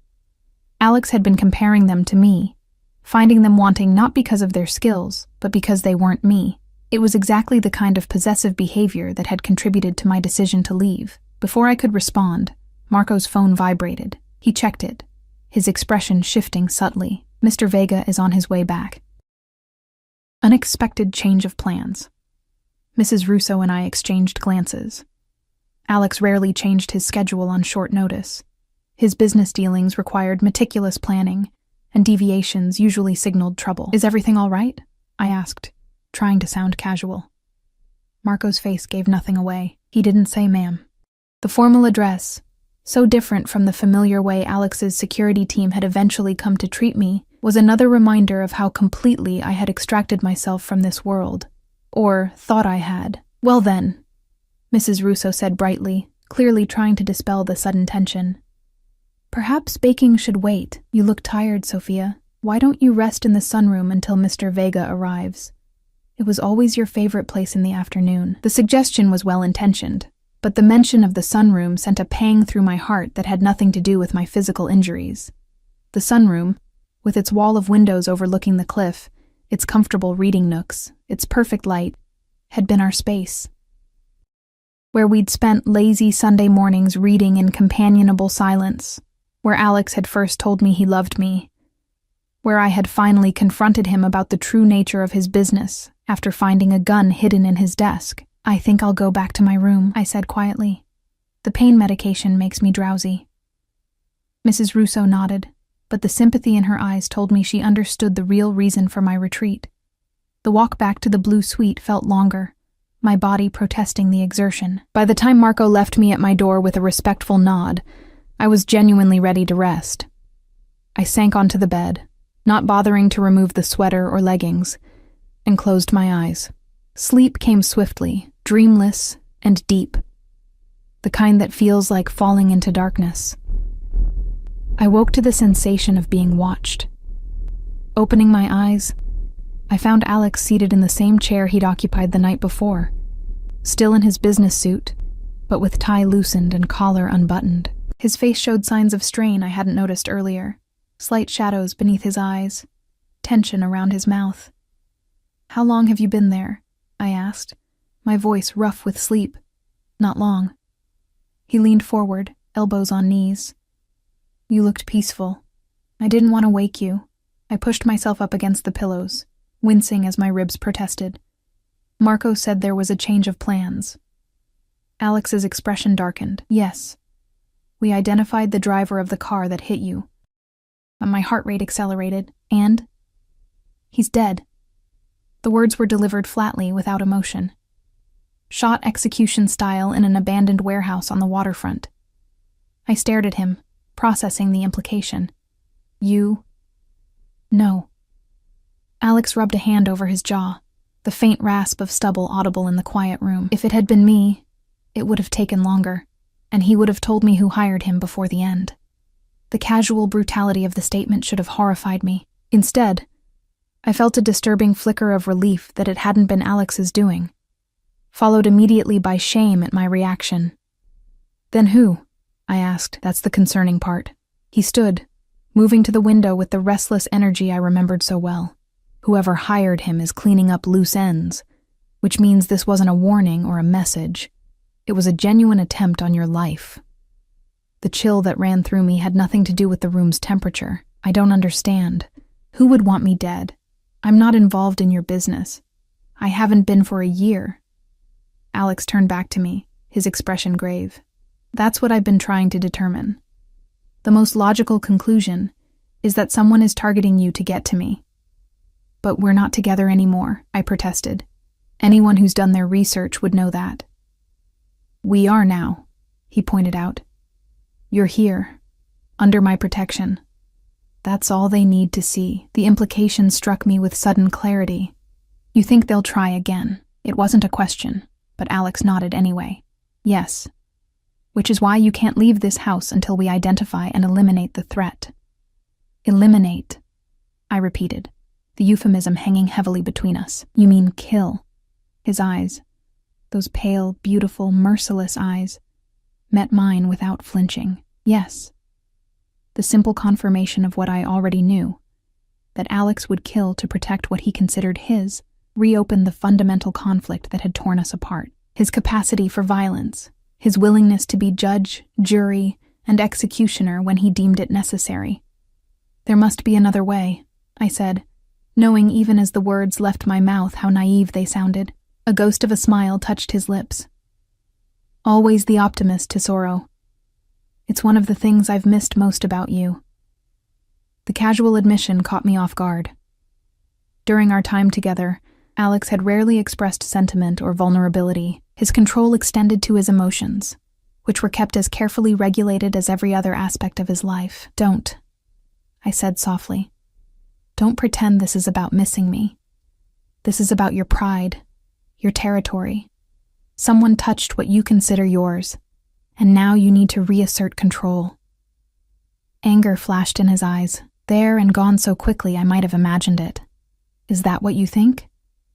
Alex had been comparing them to me, finding them wanting not because of their skills, but because they weren't me. It was exactly the kind of possessive behavior that had contributed to my decision to leave. Before I could respond, Marco's phone vibrated. He checked it, his expression shifting subtly. "Mr. Vega is on his way back." Unexpected change of plans. Mrs. Russo and I exchanged glances. Alex rarely changed his schedule on short notice. His business dealings required meticulous planning, and deviations usually signaled trouble. "Is everything all right?" I asked, trying to sound casual. Marco's face gave nothing away. He didn't say ma'am. The formal address, so different from the familiar way Alex's security team had eventually come to treat me, was another reminder of how completely I had extracted myself from this world. Or thought I had. "Well then," Mrs. Russo said brightly, clearly trying to dispel the sudden tension. "Perhaps baking should wait. You look tired, Sophia. Why don't you rest in the sunroom until Mr. Vega arrives? It was always your favorite place in the afternoon." The suggestion was well-intentioned, but the mention of the sunroom sent a pang through my heart that had nothing to do with my physical injuries. The sunroom, with its wall of windows overlooking the cliff, its comfortable reading nooks, its perfect light, had been our space. Where we'd spent lazy Sunday mornings reading in companionable silence, where Alex had first told me he loved me, where I had finally confronted him about the true nature of his business after finding a gun hidden in his desk. "I think I'll go back to my room," I said quietly. "The pain medication makes me drowsy." Mrs. Russo nodded, but the sympathy in her eyes told me she understood the real reason for my retreat. The walk back to the blue suite felt longer, my body protesting the exertion. By the time Marco left me at my door with a respectful nod, I was genuinely ready to rest. I sank onto the bed, not bothering to remove the sweater or leggings, and closed my eyes. Sleep came swiftly, dreamless and deep, the kind that feels like falling into darkness. I woke to the sensation of being watched. Opening my eyes, I found Alex seated in the same chair he'd occupied the night before, still in his business suit, but with tie loosened and collar unbuttoned. His face showed signs of strain I hadn't noticed earlier, slight shadows beneath his eyes, tension around his mouth. "How long have you been there?" I asked, my voice rough with sleep. "Not long." He leaned forward, elbows on knees. "You looked peaceful. I didn't want to wake you. I pushed myself up against the pillows, wincing as my ribs protested. Marco said there was a change of plans. Alex's expression darkened. Yes. We identified the driver of the car that hit you. My heart rate accelerated, and he's dead. The words were delivered flatly, without emotion. Shot execution style in an abandoned warehouse on the waterfront. I stared at him, processing the implication. You? No. Alex rubbed a hand over his jaw, the faint rasp of stubble audible in the quiet room. If it had been me, it would have taken longer, and he would have told me who hired him before the end. The casual brutality of the statement should have horrified me. Instead, I felt a disturbing flicker of relief that it hadn't been Alex's doing, followed immediately by shame at my reaction. Then who? I asked. That's the concerning part. He stood, moving to the window with the restless energy I remembered so well. Whoever hired him is cleaning up loose ends, which means this wasn't a warning or a message. It was a genuine attempt on your life. The chill that ran through me had nothing to do with the room's temperature. I don't understand. Who would want me dead? I'm not involved in your business. I haven't been for a year. Alex turned back to me, his expression grave. That's what I've been trying to determine. The most logical conclusion is that someone is targeting you to get to me. But we're not together anymore, I protested. Anyone who's done their research would know that. We are now, he pointed out. You're here, under my protection. That's all they need to see. The implication struck me with sudden clarity. You think they'll try again? It wasn't a question, but Alex nodded anyway. Yes. Which is why you can't leave this house until we identify and eliminate the threat. Eliminate, I repeated, the euphemism hanging heavily between us. You mean kill. His eyes, those pale, beautiful, merciless eyes, met mine without flinching. Yes. The simple confirmation of what I already knew, that Alex would kill to protect what he considered his, reopened the fundamental conflict that had torn us apart. His capacity for violence, his willingness to be judge, jury, and executioner when he deemed it necessary. There must be another way, I said, knowing even as the words left my mouth how naive they sounded. A ghost of a smile touched his lips. Always the optimist, Tesoro. It's one of the things I've missed most about you. The casual admission caught me off guard. During our time together, Alex had rarely expressed sentiment or vulnerability. His control extended to his emotions, which were kept as carefully regulated as every other aspect of his life. Don't, I said softly. Don't pretend this is about missing me. This is about your pride, your territory. Someone touched what you consider yours, and now you need to reassert control. Anger flashed in his eyes, there and gone so quickly I might have imagined it. Is that what you think?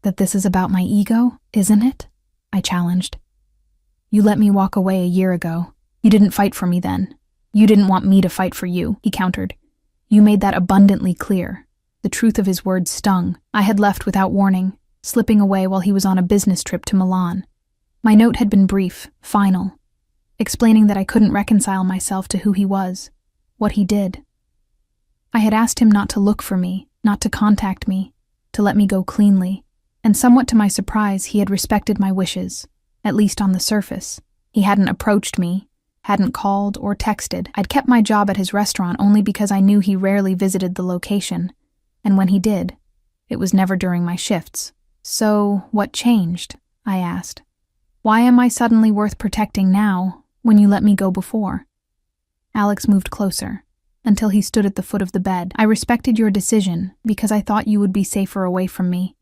That this is about my ego, isn't it? I challenged. You let me walk away a year ago. You didn't fight for me then. You didn't want me to fight for you, he countered. You made that abundantly clear. The truth of his words stung. I had left without warning, slipping away while he was on a business trip to Milan. My note had been brief, final, explaining that I couldn't reconcile myself to who he was, what he did. I had asked him not to look for me, not to contact me, to let me go cleanly, and somewhat to my surprise, he had respected my wishes, at least on the surface. He hadn't approached me, hadn't called or texted. I'd kept my job at his restaurant only because I knew he rarely visited the location, and when he did, it was never during my shifts. So, what changed? I asked. Why am I suddenly worth protecting now, when you let me go before? Alex moved closer, until he stood at the foot of the bed. I respected your decision because I thought you would be safer away from me.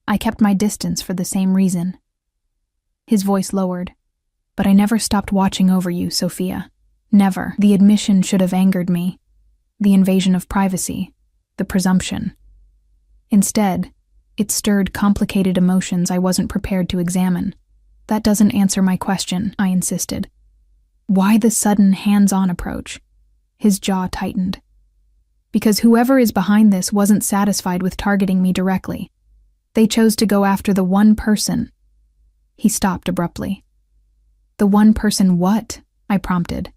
I kept my distance for the same reason. His voice lowered. But I never stopped watching over you, Sophia. Never. The admission should have angered me. The invasion of privacy. The presumption. Instead, it stirred complicated emotions I wasn't prepared to examine. That doesn't answer my question, I insisted. Why the sudden hands-on approach? His jaw tightened. Because whoever is behind this wasn't satisfied with targeting me directly. They chose to go after the one person. He stopped abruptly. The one person what? I prompted.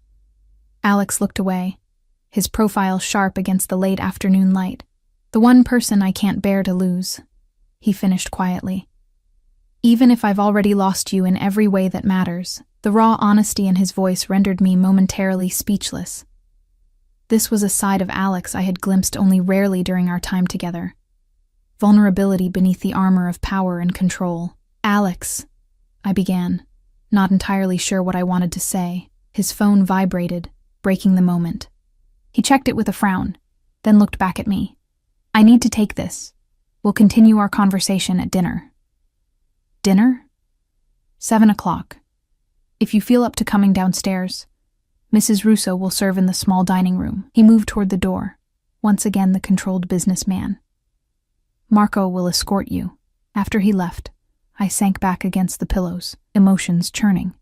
Alex looked away, his profile sharp against the late afternoon light. The one person I can't bear to lose, he finished quietly. Even if I've already lost you in every way that matters, the raw honesty in his voice rendered me momentarily speechless. This was a side of Alex I had glimpsed only rarely during our time together. Vulnerability beneath the armor of power and control. "Alex," I began, not entirely sure what I wanted to say. His phone vibrated, breaking the moment. He checked it with a frown, then looked back at me. "I need to take this. We'll continue our conversation at dinner." "Dinner?" 7 o'clock. If you feel up to coming downstairs, Mrs. Russo will serve in the small dining room. He moved toward the door, once again the controlled businessman. "Marco will escort you." After he left, I sank back against the pillows, emotions churning.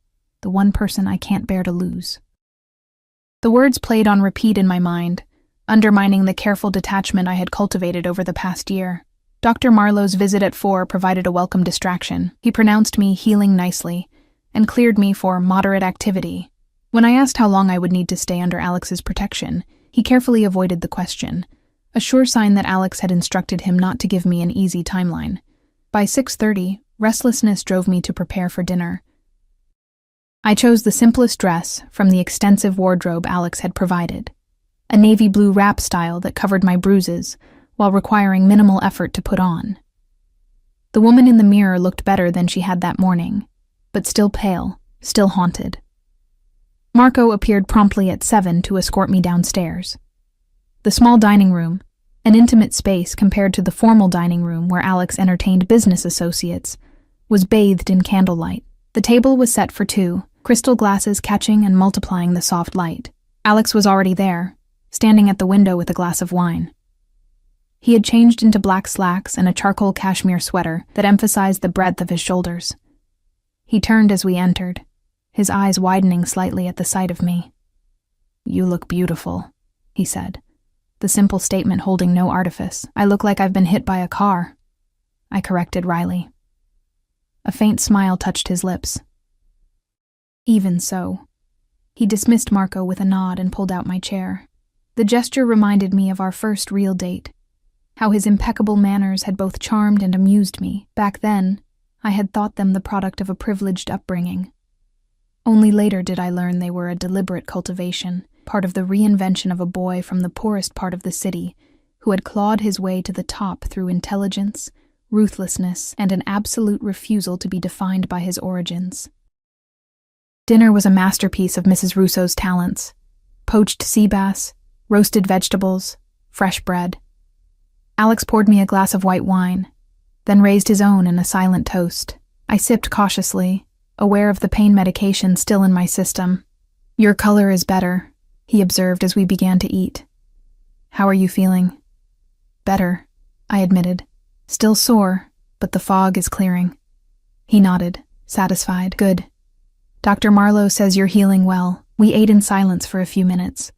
The one person I can't bear to lose. The words played on repeat in my mind, undermining the careful detachment I had cultivated over the past year. Dr. Marlowe's visit at 4 provided a welcome distraction. He pronounced me healing nicely and cleared me for moderate activity. When I asked how long I would need to stay under Alex's protection, he carefully avoided the question, a sure sign that Alex had instructed him not to give me an easy timeline. By 6:30, restlessness drove me to prepare for dinner. I chose the simplest dress from the extensive wardrobe Alex had provided, a navy blue wrap style that covered my bruises while requiring minimal effort to put on. The woman in the mirror looked better than she had that morning, but still pale, still haunted. Marco appeared promptly at 7 to escort me downstairs. The small dining room, an intimate space compared to the formal dining room where Alex entertained business associates, was bathed in candlelight. The table was set for 2, crystal glasses catching and multiplying the soft light. Alex was already there, standing at the window with a glass of wine. He had changed into black slacks and a charcoal cashmere sweater that emphasized the breadth of his shoulders. He turned as we entered, his eyes widening slightly at the sight of me. "You look beautiful," he said, the simple statement holding no artifice. "I look like I've been hit by a car," I corrected wryly. A faint smile touched his lips. "Even so." He dismissed Marco with a nod and pulled out my chair. The gesture reminded me of our first real date, how his impeccable manners had both charmed and amused me. Back then, I had thought them the product of a privileged upbringing. Only later did I learn they were a deliberate cultivation, part of the reinvention of a boy from the poorest part of the city who had clawed his way to the top through intelligence, ruthlessness, and an absolute refusal to be defined by his origins. Dinner was a masterpiece of Mrs. Russo's talents. Poached sea bass, roasted vegetables, fresh bread. Alex poured me a glass of white wine, then raised his own in a silent toast. I sipped cautiously, aware of the pain medication still in my system. "Your color is better," he observed as we began to eat. "How are you feeling?" "Better," I admitted. "Still sore, but the fog is clearing." He nodded, satisfied. "Good. Dr. Marlowe says you're healing well." We ate in silence for a few minutes.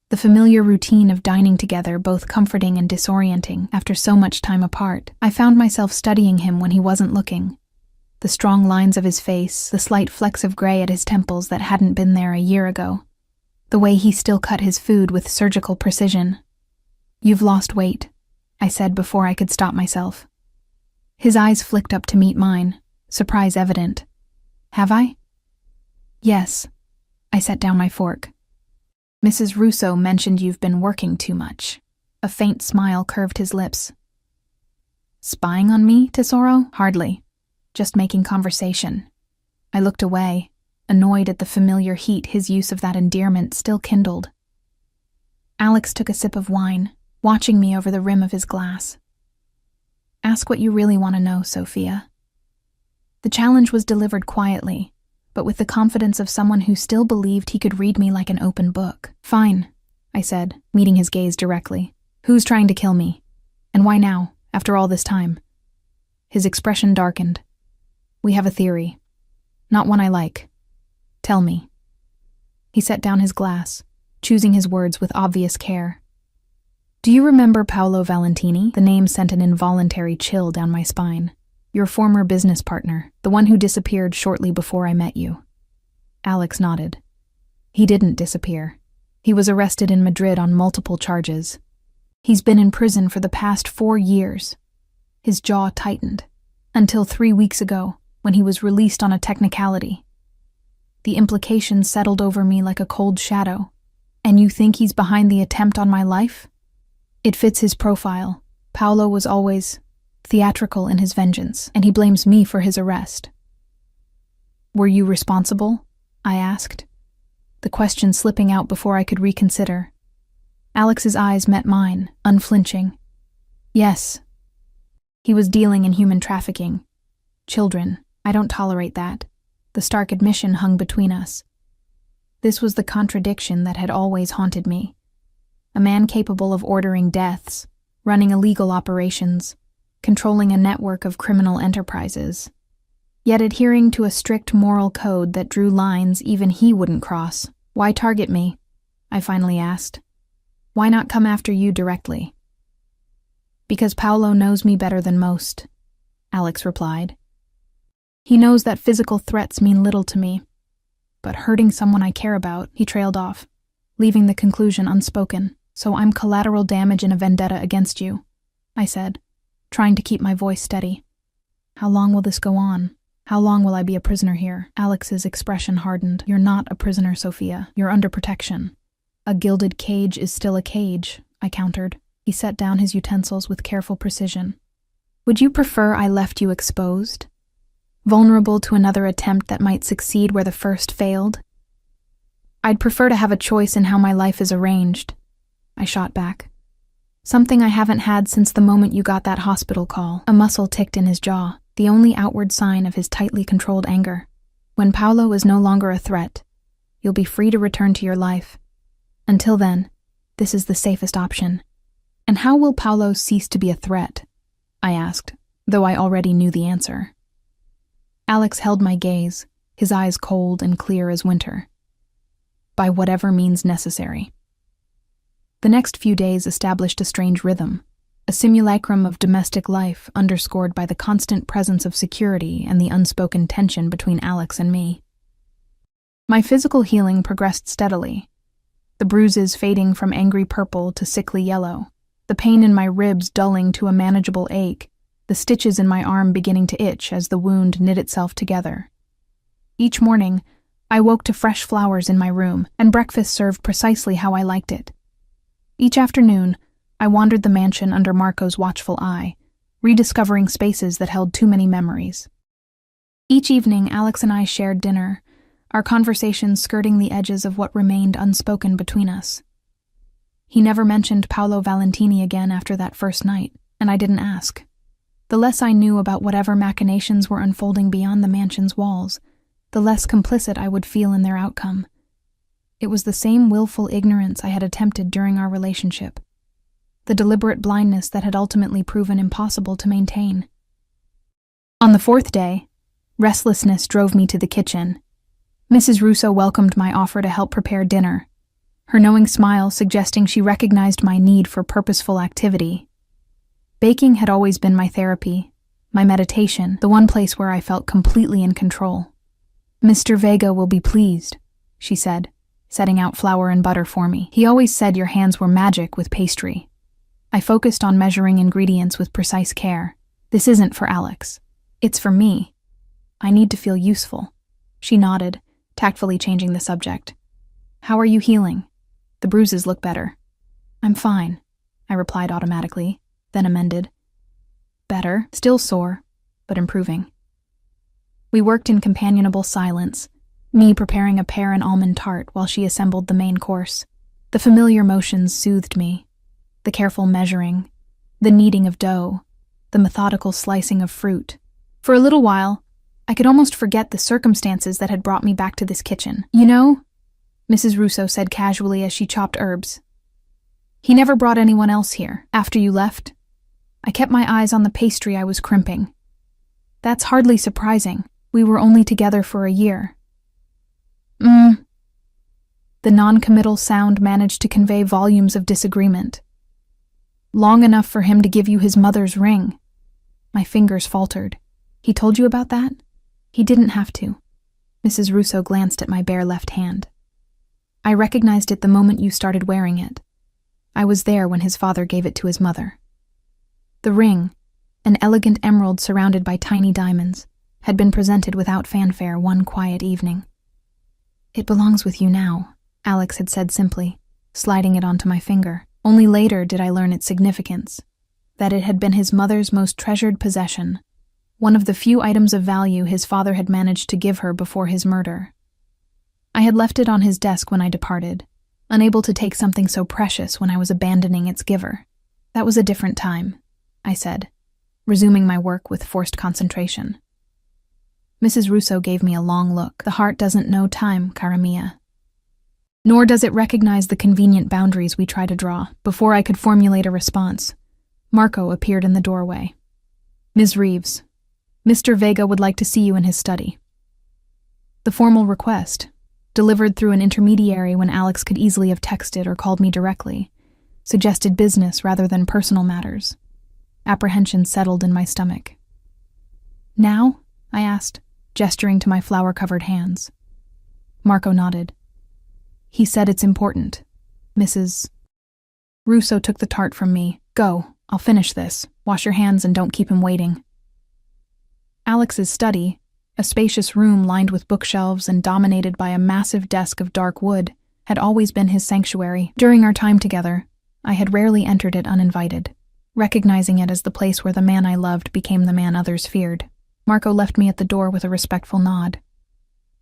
The familiar routine of dining together, both comforting and disorienting after so much time apart. I found myself studying him when he wasn't looking. The strong lines of his face, the slight flecks of gray at his temples that hadn't been there a year ago. The way he still cut his food with surgical precision. "You've lost weight," I said before I could stop myself. His eyes flicked up to meet mine, surprise evident. "Have I?" "Yes." I set down my fork. "Mrs. Russo mentioned you've been working too much." A faint smile curved his lips. "Spying on me, Tesoro? Hardly. Just making conversation." I looked away, annoyed at the familiar heat his use of that endearment still kindled. Alex took a sip of wine, watching me over the rim of his glass. "Ask what you really want to know, Sophia." The challenge was delivered quietly, but with the confidence of someone who still believed he could read me like an open book. "Fine," I said, meeting his gaze directly. "Who's trying to kill me? And why now, after all this time?" His expression darkened. "We have a theory. Not one I like. Tell me." He set down his glass, choosing his words with obvious care. "Do you remember Paolo Valentini?" The name sent an involuntary chill down my spine. "Your former business partner, the one who disappeared shortly before I met you." Alex nodded. "He didn't disappear. He was arrested in Madrid on multiple charges. He's been in prison for the past 4 years. His jaw tightened, until 3 weeks ago, when he was released on a technicality. The implications settled over me like a cold shadow. And you think he's behind the attempt on my life? It fits his profile. Paolo was always theatrical in his vengeance, and he blames me for his arrest. Were you responsible? I asked, the question slipping out before I could reconsider. Alex's eyes met mine, unflinching. Yes. He was dealing in human trafficking. Children. I don't tolerate that. The stark admission hung between us. This was the contradiction that had always haunted me. A man capable of ordering deaths, running illegal operations, controlling a network of criminal enterprises, yet adhering to a strict moral code that drew lines even he wouldn't cross. Why target me? I finally asked. Why not come after you directly? Because Paolo knows me better than most, Alex replied. He knows that physical threats mean little to me, but hurting someone I care about, he trailed off, leaving the conclusion unspoken. So I'm collateral damage in a vendetta against you, I said, trying to keep my voice steady. How long will this go on? How long will I be a prisoner here? Alex's expression hardened. You're not a prisoner, Sophia. You're under protection. A gilded cage is still a cage, I countered. He set down his utensils with careful precision. Would you prefer I left you exposed? Vulnerable to another attempt that might succeed where the first failed? I'd prefer to have a choice in how my life is arranged, I shot back. Something I haven't had since the moment you got that hospital call. A muscle ticked in his jaw, the only outward sign of his tightly controlled anger. When Paolo is no longer a threat, you'll be free to return to your life. Until then, this is the safest option. And how will Paolo cease to be a threat? I asked, though I already knew the answer. Alex held my gaze, his eyes cold and clear as winter. By whatever means necessary. The next few days established a strange rhythm, a simulacrum of domestic life underscored by the constant presence of security and the unspoken tension between Alex and me. My physical healing progressed steadily, the bruises fading from angry purple to sickly yellow, the pain in my ribs dulling to a manageable ache, the stitches in my arm beginning to itch as the wound knit itself together. Each morning, I woke to fresh flowers in my room, and breakfast served precisely how I liked it. Each afternoon, I wandered the mansion under Marco's watchful eye, rediscovering spaces that held too many memories. Each evening, Alex and I shared dinner, our conversations skirting the edges of what remained unspoken between us. He never mentioned Paolo Valentini again after that first night, and I didn't ask. The less I knew about whatever machinations were unfolding beyond the mansion's walls, the less complicit I would feel in their outcome. It was the same willful ignorance I had attempted during our relationship, the deliberate blindness that had ultimately proven impossible to maintain. On the 4th day, restlessness drove me to the kitchen. Mrs. Russo welcomed my offer to help prepare dinner, her knowing smile suggesting she recognized my need for purposeful activity. Baking had always been my therapy, my meditation, the one place where I felt completely in control. Mr. Vega will be pleased, she said, setting out flour and butter for me. He always said your hands were magic with pastry. I focused on measuring ingredients with precise care. This isn't for Alex. It's for me. I need to feel useful. She nodded, tactfully changing the subject. How are you healing? The bruises look better. I'm fine, I replied automatically, then amended. Better, still sore, but improving. We worked in companionable silence, me preparing a pear and almond tart while she assembled the main course. The familiar motions soothed me. The careful measuring, the kneading of dough, the methodical slicing of fruit. For a little while, I could almost forget the circumstances that had brought me back to this kitchen. You know, Mrs. Russo said casually as she chopped herbs, he never brought anyone else here after you left. I kept my eyes on the pastry I was crimping. That's hardly surprising. We were only together for a year. The non-committal sound managed to convey volumes of disagreement. Long enough for him to give you his mother's ring. My fingers faltered. He told you about that? He didn't have to. Mrs. Russo glanced at my bare left hand. I recognized it the moment you started wearing it. I was there when his father gave it to his mother. The ring, an elegant emerald surrounded by tiny diamonds, had been presented without fanfare one quiet evening. "It belongs with you now," Alex had said simply, sliding it onto my finger. Only later did I learn its significance, that it had been his mother's most treasured possession, one of the few items of value his father had managed to give her before his murder. I had left it on his desk when I departed, unable to take something so precious when I was abandoning its giver. "That was a different time," I said, resuming my work with forced concentration. Mrs. Russo gave me a long look. "The heart doesn't know time, cara mia. Nor does it recognize the convenient boundaries we try to draw." Before I could formulate a response, Marco appeared in the doorway. "Ms. Reeves, Mr. Vega would like to see you in his study." The formal request, delivered through an intermediary when Alex could easily have texted or called me directly, suggested business rather than personal matters. Apprehension settled in my stomach. "Now?" I asked, gesturing to my flower-covered hands. Marco nodded. "He said it's important. Mrs. Russo took the tart from me. "Go, I'll finish this. Wash your hands and don't keep him waiting." Alex's study, a spacious room lined with bookshelves and dominated by a massive desk of dark wood, had always been his sanctuary. During our time together, I had rarely entered it uninvited, recognizing it as the place where the man I loved became the man others feared. Marco left me at the door with a respectful nod.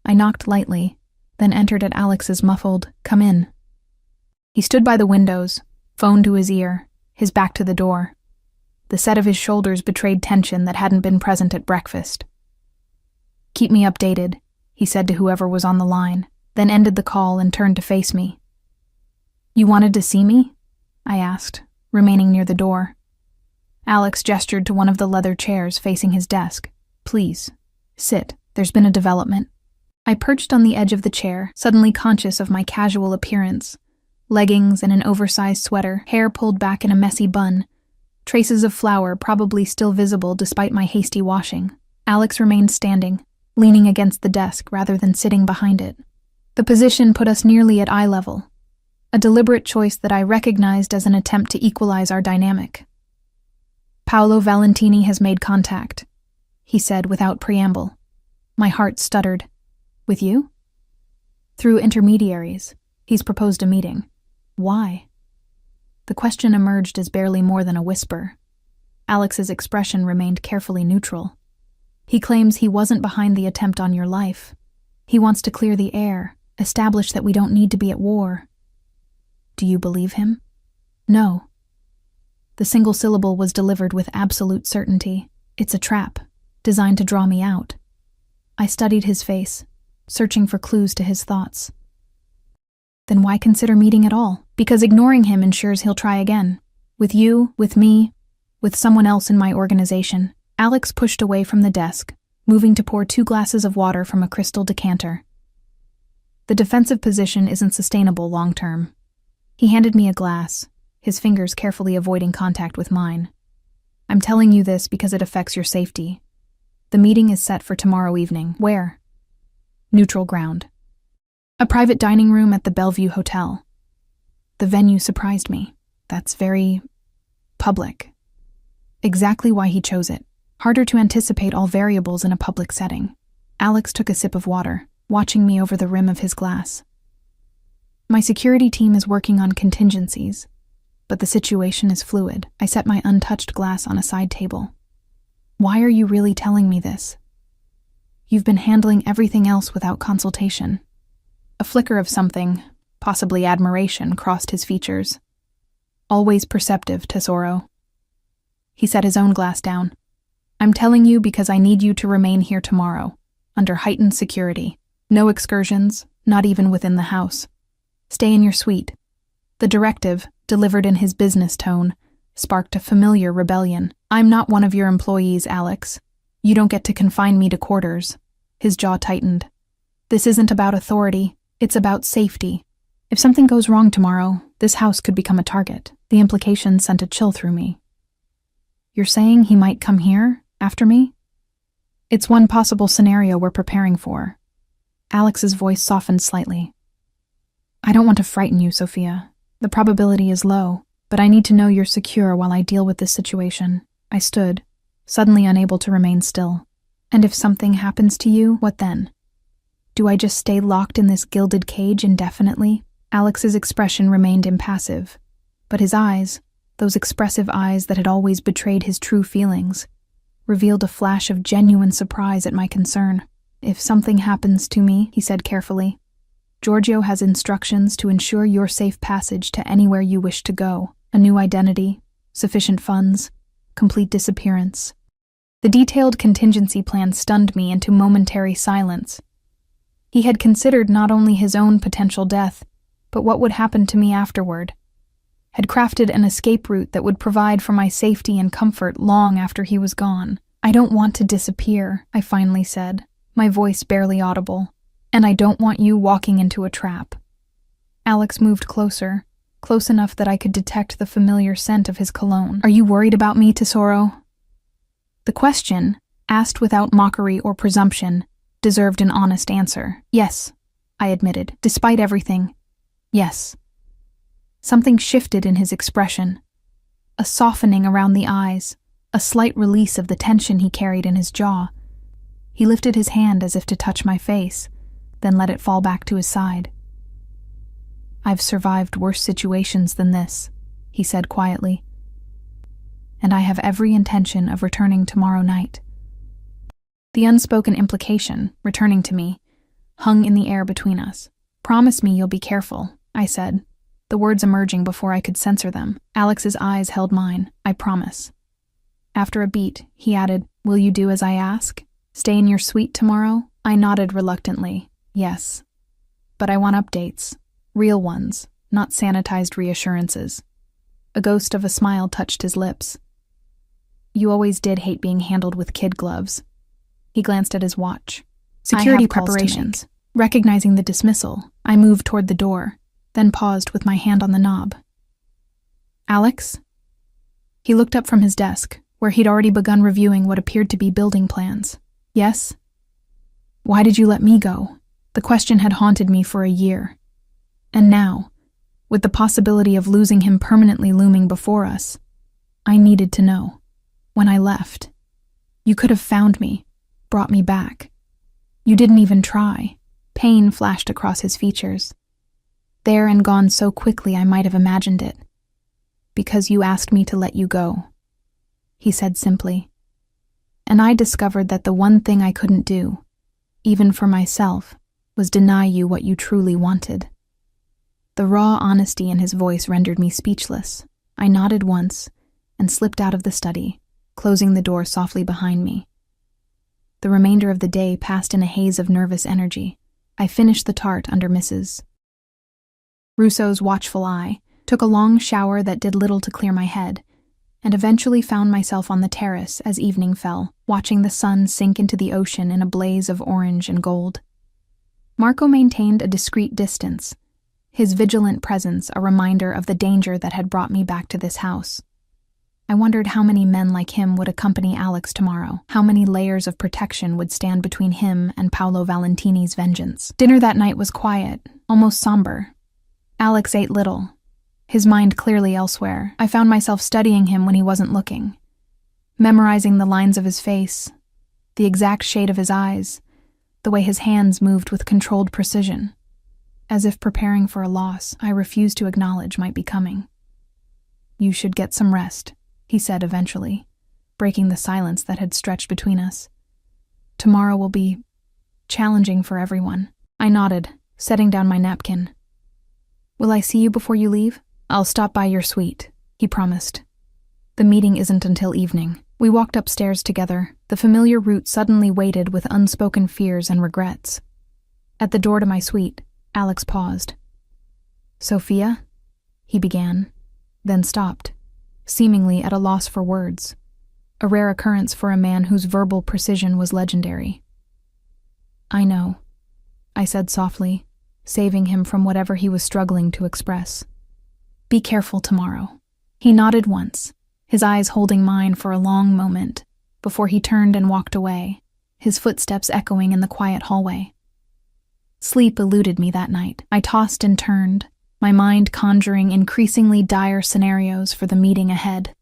I knocked lightly, then entered at Alex's muffled, "Come in." He stood by the windows, phone to his ear, his back to the door. The set of his shoulders betrayed tension that hadn't been present at breakfast. "Keep me updated," he said to whoever was on the line, then ended the call and turned to face me. "You wanted to see me?" I asked, remaining near the door. Alex gestured to one of the leather chairs facing his desk. "Please, sit. There's been a development." I perched on the edge of the chair, suddenly conscious of my casual appearance. Leggings and an oversized sweater, hair pulled back in a messy bun, traces of flour probably still visible despite my hasty washing. Alex remained standing, leaning against the desk rather than sitting behind it. The position put us nearly at eye level, a deliberate choice that I recognized as an attempt to equalize our dynamic. "Paolo Valentini has made contact," he said without preamble. My heart stuttered. "With you?" "Through intermediaries. He's proposed a meeting." "Why?" The question emerged as barely more than a whisper. Alex's expression remained carefully neutral. "He claims he wasn't behind the attempt on your life. He wants to clear the air, establish that we don't need to be at war." "Do you believe him?" "No." The single syllable was delivered with absolute certainty. "It's a trap, designed to draw me out." I studied his face, searching for clues to his thoughts. "Then why consider meeting at all?" "Because ignoring him ensures he'll try again. With you, with me, with someone else in my organization." Alex pushed away from the desk, moving to pour 2 glasses of water from a crystal decanter. "The defensive position isn't sustainable long-term." He handed me a glass, his fingers carefully avoiding contact with mine. "I'm telling you this because it affects your safety. The meeting is set for tomorrow evening." "Where?" "Neutral ground. A private dining room at the Bellevue Hotel." The venue surprised me. That's very public. Exactly why he chose it. Harder to anticipate all variables in a public setting. Alex took a sip of water, watching me over the rim of his glass. "My security team is working on contingencies, but the situation is fluid." I set my untouched glass on a side table. "Why are you really telling me this? You've been handling everything else without consultation." A flicker of something, possibly admiration, crossed his features. "Always perceptive, Tesoro." He set his own glass down. "I'm telling you because I need you to remain here tomorrow, under heightened security. No excursions, not even within the house. Stay in your suite." The directive, delivered in his business tone, sparked a familiar rebellion. "I'm not one of your employees, Alex. You don't get to confine me to quarters." His jaw tightened. "This isn't about authority, it's about safety. If something goes wrong tomorrow, this house could become a target." The implication sent a chill through me. "You're saying he might come here, after me?" "It's one possible scenario we're preparing for." Alex's voice softened slightly. "I don't want to frighten you, Sophia. The probability is low, but I need to know you're secure while I deal with this situation. I stood, suddenly unable to remain still. And if something happens to you, what then? Do I just stay locked in this gilded cage indefinitely? Alex's expression remained impassive, but his eyes, those expressive eyes that had always betrayed his true feelings, revealed a flash of genuine surprise at my concern. If something happens to me, he said carefully, Giorgio has instructions to ensure your safe passage to anywhere you wish to go. A new identity, sufficient funds, complete disappearance. The detailed contingency plan stunned me into momentary silence. He had considered not only his own potential death, but what would happen to me afterward. Had crafted an escape route that would provide for my safety and comfort long after he was gone. I don't want to disappear, I finally said, my voice barely audible, and I don't want you walking into a trap. Alex moved closer, close enough that I could detect the familiar scent of his cologne. Are you worried about me, Tesoro? The question, asked without mockery or presumption, deserved an honest answer. Yes, I admitted, despite everything. Yes. Something shifted in his expression. A softening around the eyes, a slight release of the tension he carried in his jaw. He lifted his hand as if to touch my face, then let it fall back to his side. I've survived worse situations than this, he said quietly, and I have every intention of returning tomorrow night. The unspoken implication, returning to me, hung in the air between us. Promise me you'll be careful, I said, the words emerging before I could censor them. Alex's eyes held mine. I promise. After a beat, he added, Will you do as I ask? Stay in your suite tomorrow? I nodded reluctantly. Yes. But I want updates. Real ones, not sanitized reassurances. A ghost of a smile touched his lips. You always did hate being handled with kid gloves. He glanced at his watch. Security preparations. Recognizing the dismissal, I moved toward the door, then paused with my hand on the knob. Alex? He looked up from his desk, where he'd already begun reviewing what appeared to be building plans. Yes? Why did you let me go? The question had haunted me for a year. And now, with the possibility of losing him permanently looming before us, I needed to know. When I left, you could have found me, brought me back. You didn't even try. Pain flashed across his features. There and gone so quickly I might have imagined it. Because you asked me to let you go, he said simply. And I discovered that the one thing I couldn't do, even for myself, was deny you what you truly wanted. The raw honesty in his voice rendered me speechless. I nodded once and slipped out of the study, closing the door softly behind me. The remainder of the day passed in a haze of nervous energy. I finished the tart under Mrs. Russo's watchful eye, took a long shower that did little to clear my head, and eventually found myself on the terrace as evening fell, watching the sun sink into the ocean in a blaze of orange and gold. Marco maintained a discreet distance, his vigilant presence a reminder of the danger that had brought me back to this house. I wondered how many men like him would accompany Alex tomorrow, how many layers of protection would stand between him and Paolo Valentini's vengeance. Dinner that night was quiet, almost somber. Alex ate little, his mind clearly elsewhere. I found myself studying him when he wasn't looking, memorizing the lines of his face, the exact shade of his eyes, the way his hands moved with controlled precision, as if preparing for a loss I refused to acknowledge might be coming. You should get some rest, he said eventually, breaking the silence that had stretched between us. Tomorrow will be challenging for everyone. I nodded, setting down my napkin. Will I see you before you leave? I'll stop by your suite, he promised. The meeting isn't until evening. We walked upstairs together, the familiar route suddenly weighted with unspoken fears and regrets. At the door to my suite, Alex paused. Sophia? He began, then stopped, seemingly at a loss for words, a rare occurrence for a man whose verbal precision was legendary. I know, I said softly, saving him from whatever he was struggling to express. Be careful tomorrow. He nodded once, his eyes holding mine for a long moment, before he turned and walked away, his footsteps echoing in the quiet hallway. Sleep eluded me that night. I tossed and turned, my mind conjuring increasingly dire scenarios for the meeting ahead.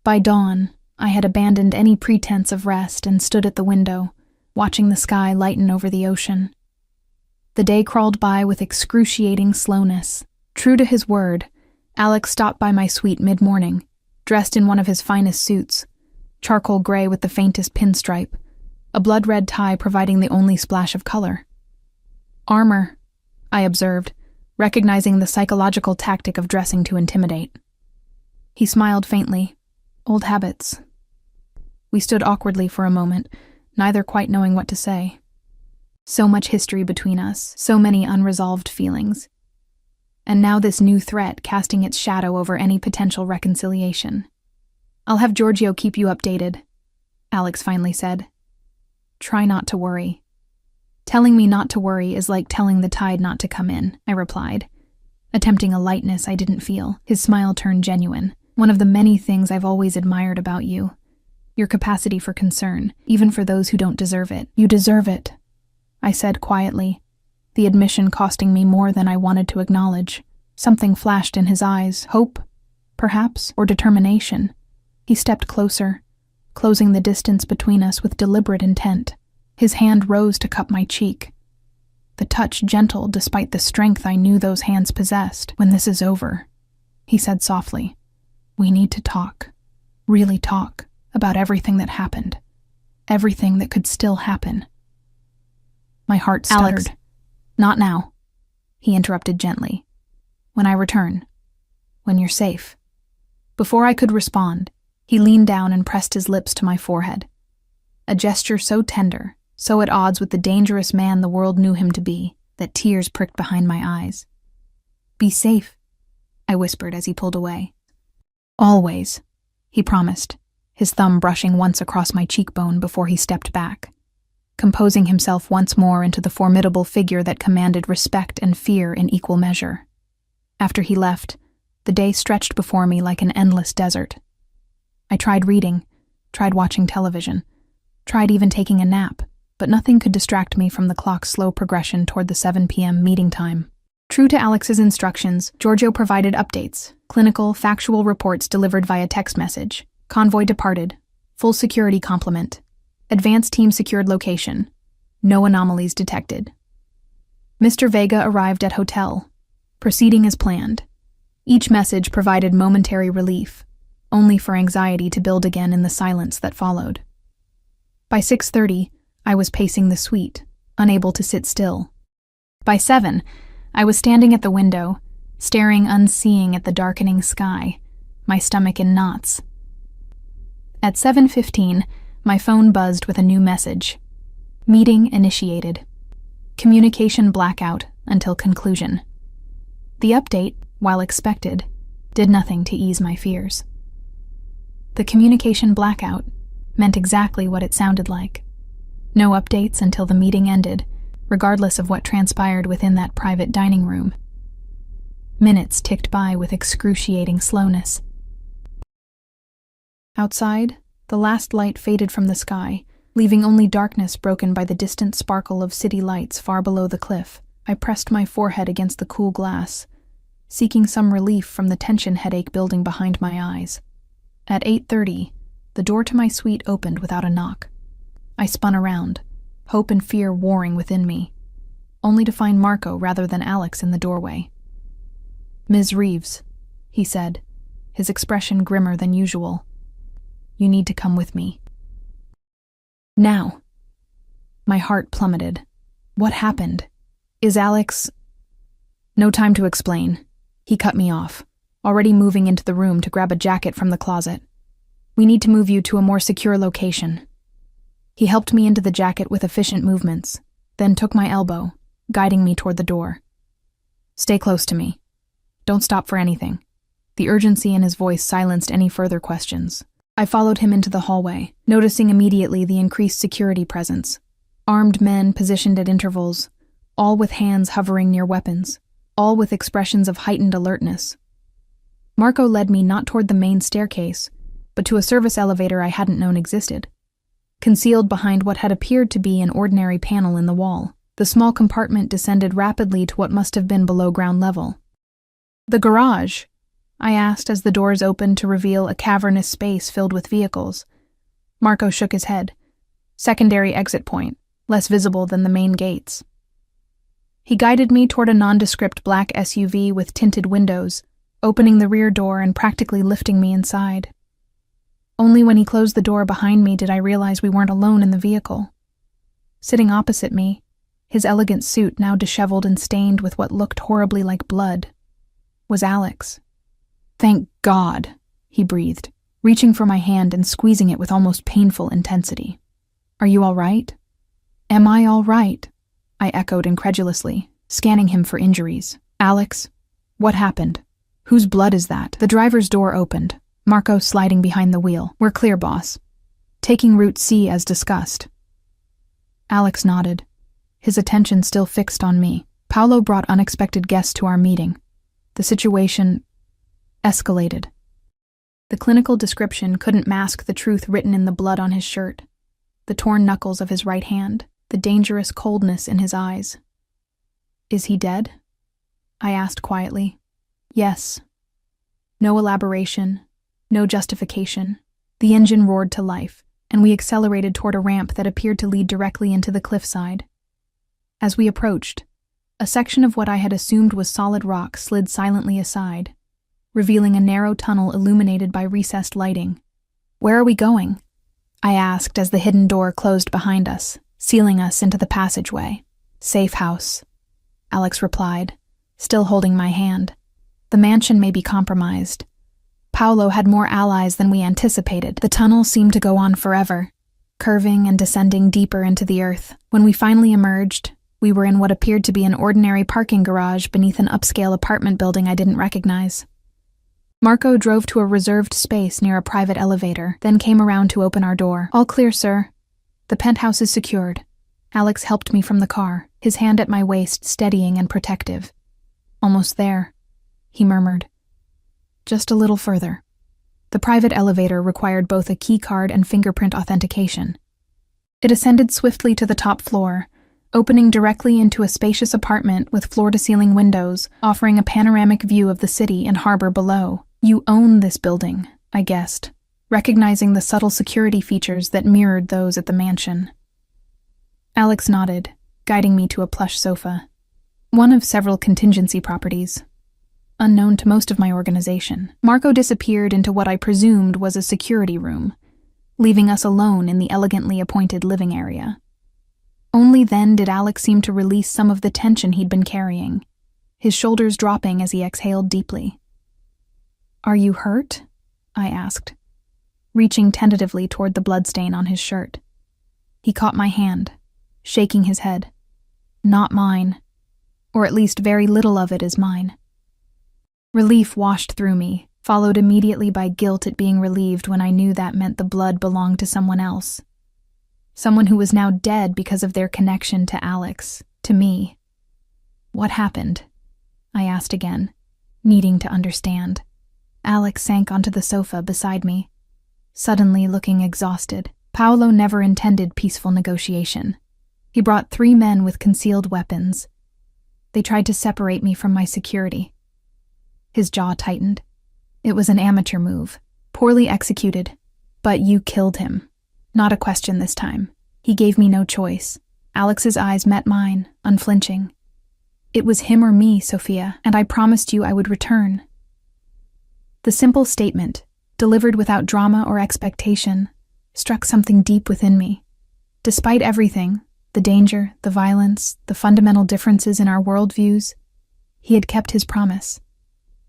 By dawn, I had abandoned any pretense of rest and stood at the window, watching the sky lighten over the ocean. The day crawled by with excruciating slowness. True to his word, Alex stopped by my suite mid-morning, dressed in one of his finest suits, charcoal gray with the faintest pinstripe, a blood-red tie providing the only splash of color. Armor, I observed, recognizing the psychological tactic of dressing to intimidate. He smiled faintly. Old habits. We stood awkwardly for a moment, neither quite knowing what to say. So much history between us, so many unresolved feelings. And now this new threat casting its shadow over any potential reconciliation. "I'll have Giorgio keep you updated," Alex finally said. "Try not to worry." "Telling me not to worry is like telling the tide not to come in," I replied, attempting a lightness I didn't feel. His smile turned genuine. "One of the many things I've always admired about you. Your capacity for concern, even for those who don't deserve it." "You deserve it," I said quietly, the admission costing me more than I wanted to acknowledge. Something flashed in his eyes, hope, perhaps, or determination. He stepped closer, closing the distance between us with deliberate intent. His hand rose to cup my cheek, the touch gentle despite the strength I knew those hands possessed. "When this is over," he said softly, "we need to talk, really talk, about everything that happened, everything that could still happen." My heart stuttered. "Alex, not now," he interrupted gently. "When I return. When you're safe." Before I could respond, he leaned down and pressed his lips to my forehead. A gesture so tender, so at odds with the dangerous man the world knew him to be, that tears pricked behind my eyes. "Be safe," I whispered as he pulled away. "Always," he promised, his thumb brushing once across my cheekbone before he stepped back, composing himself once more into the formidable figure that commanded respect and fear in equal measure. After he left, the day stretched before me like an endless desert. I tried reading, tried watching television, tried even taking a nap, but nothing could distract me from the clock's slow progression toward the 7 p.m. meeting time. True to Alex's instructions, Giorgio provided updates, clinical, factual reports delivered via text message. Convoy departed. Full security complement. Advanced team secured location. No anomalies detected. Mr. Vega arrived at hotel, proceeding as planned. Each message provided momentary relief, only for anxiety to build again in the silence that followed. By 6:30, I was pacing the suite, unable to sit still. By 7, I was standing at the window, staring unseeing at the darkening sky, my stomach in knots. At 7:15, my phone buzzed with a new message. Meeting initiated. Communication blackout until conclusion. The update, while expected, did nothing to ease my fears. The communication blackout meant exactly what it sounded like. No updates until the meeting ended, regardless of what transpired within that private dining room. Minutes ticked by with excruciating slowness. Outside, the last light faded from the sky, leaving only darkness broken by the distant sparkle of city lights far below the cliff. I pressed my forehead against the cool glass, seeking some relief from the tension headache building behind my eyes. At 8:30, the door to my suite opened without a knock. I spun around, hope and fear warring within me, only to find Marco rather than Alex in the doorway. "Ms. Reeves," he said, his expression grimmer than usual. "You need to come with me." Now. My heart plummeted. What happened? Is Alex... No time to explain. He cut me off, already moving into the room to grab a jacket from the closet. "We need to move you to a more secure location." He helped me into the jacket with efficient movements, then took my elbow, guiding me toward the door. "Stay close to me. Don't stop for anything." The urgency in his voice silenced any further questions. I followed him into the hallway, noticing immediately the increased security presence. Armed men positioned at intervals, all with hands hovering near weapons, all with expressions of heightened alertness. Marco led me not toward the main staircase, but to a service elevator I hadn't known existed. Concealed behind what had appeared to be an ordinary panel in the wall, the small compartment descended rapidly to what must have been below ground level. "The garage?" I asked as the doors opened to reveal a cavernous space filled with vehicles. Marco shook his head. "Secondary exit point, less visible than the main gates." He guided me toward a nondescript black SUV with tinted windows, opening the rear door and practically lifting me inside. Only when he closed the door behind me did I realize we weren't alone in the vehicle. Sitting opposite me, his elegant suit now disheveled and stained with what looked horribly like blood, was Alex. "Thank God," he breathed, reaching for my hand and squeezing it with almost painful intensity. "Are you all right?" "Am I all right?" I echoed incredulously, scanning him for injuries. "Alex, what happened? Whose blood is that?" The driver's door opened, Marco sliding behind the wheel. "We're clear, boss. Taking Route C as discussed." Alex nodded, his attention still fixed on me. Paolo brought unexpected guests to our meeting. The situation escalated. The clinical description couldn't mask the truth written in the blood on his shirt, the torn knuckles of his right hand, the dangerous coldness in his eyes. "Is he dead?" I asked quietly. "Yes." No elaboration, no justification. The engine roared to life, and we accelerated toward a ramp that appeared to lead directly into the cliffside. As we approached, a section of what I had assumed was solid rock slid silently aside, revealing a narrow tunnel illuminated by recessed lighting. "Where are we going?" I asked as the hidden door closed behind us, sealing us into the passageway. "Safe house," Alex replied, still holding my hand. "The mansion may be compromised. Paolo had more allies than we anticipated." The tunnel seemed to go on forever, curving and descending deeper into the earth. When we finally emerged, we were in what appeared to be an ordinary parking garage beneath an upscale apartment building I didn't recognize. Marco drove to a reserved space near a private elevator, then came around to open our door. "All clear, sir. The penthouse is secured." Alex helped me from the car, his hand at my waist steadying and protective. "Almost there," he murmured. "Just a little further." The private elevator required both a key card and fingerprint authentication. It ascended swiftly to the top floor, opening directly into a spacious apartment with floor-to-ceiling windows, offering a panoramic view of the city and harbor below. "You own this building," I guessed, recognizing the subtle security features that mirrored those at the mansion. Alex nodded, guiding me to a plush sofa. "One of several contingency properties, unknown to most of my organization." Marco disappeared into what I presumed was a security room, leaving us alone in the elegantly appointed living area. Only then did Alex seem to release some of the tension he'd been carrying, his shoulders dropping as he exhaled deeply. "Are you hurt?" I asked, reaching tentatively toward the bloodstain on his shirt. He caught my hand, shaking his head. "Not mine, or at least very little of it is mine." Relief washed through me, followed immediately by guilt at being relieved when I knew that meant the blood belonged to someone else. Someone who was now dead because of their connection to Alex, to me. "What happened?" I asked again, needing to understand. Alex sank onto the sofa beside me, suddenly looking exhausted. Paolo never intended peaceful negotiation. He brought 3 men with concealed weapons. They tried to separate me from my security. His jaw tightened. "It was an amateur move, poorly executed, but you killed him." Not a question this time. He gave me no choice. Alex's eyes met mine, unflinching. "It was him or me, Sophia, and I promised you I would return." The simple statement, delivered without drama or expectation, struck something deep within me. Despite everything, the danger, the violence, the fundamental differences in our worldviews, he had kept his promise,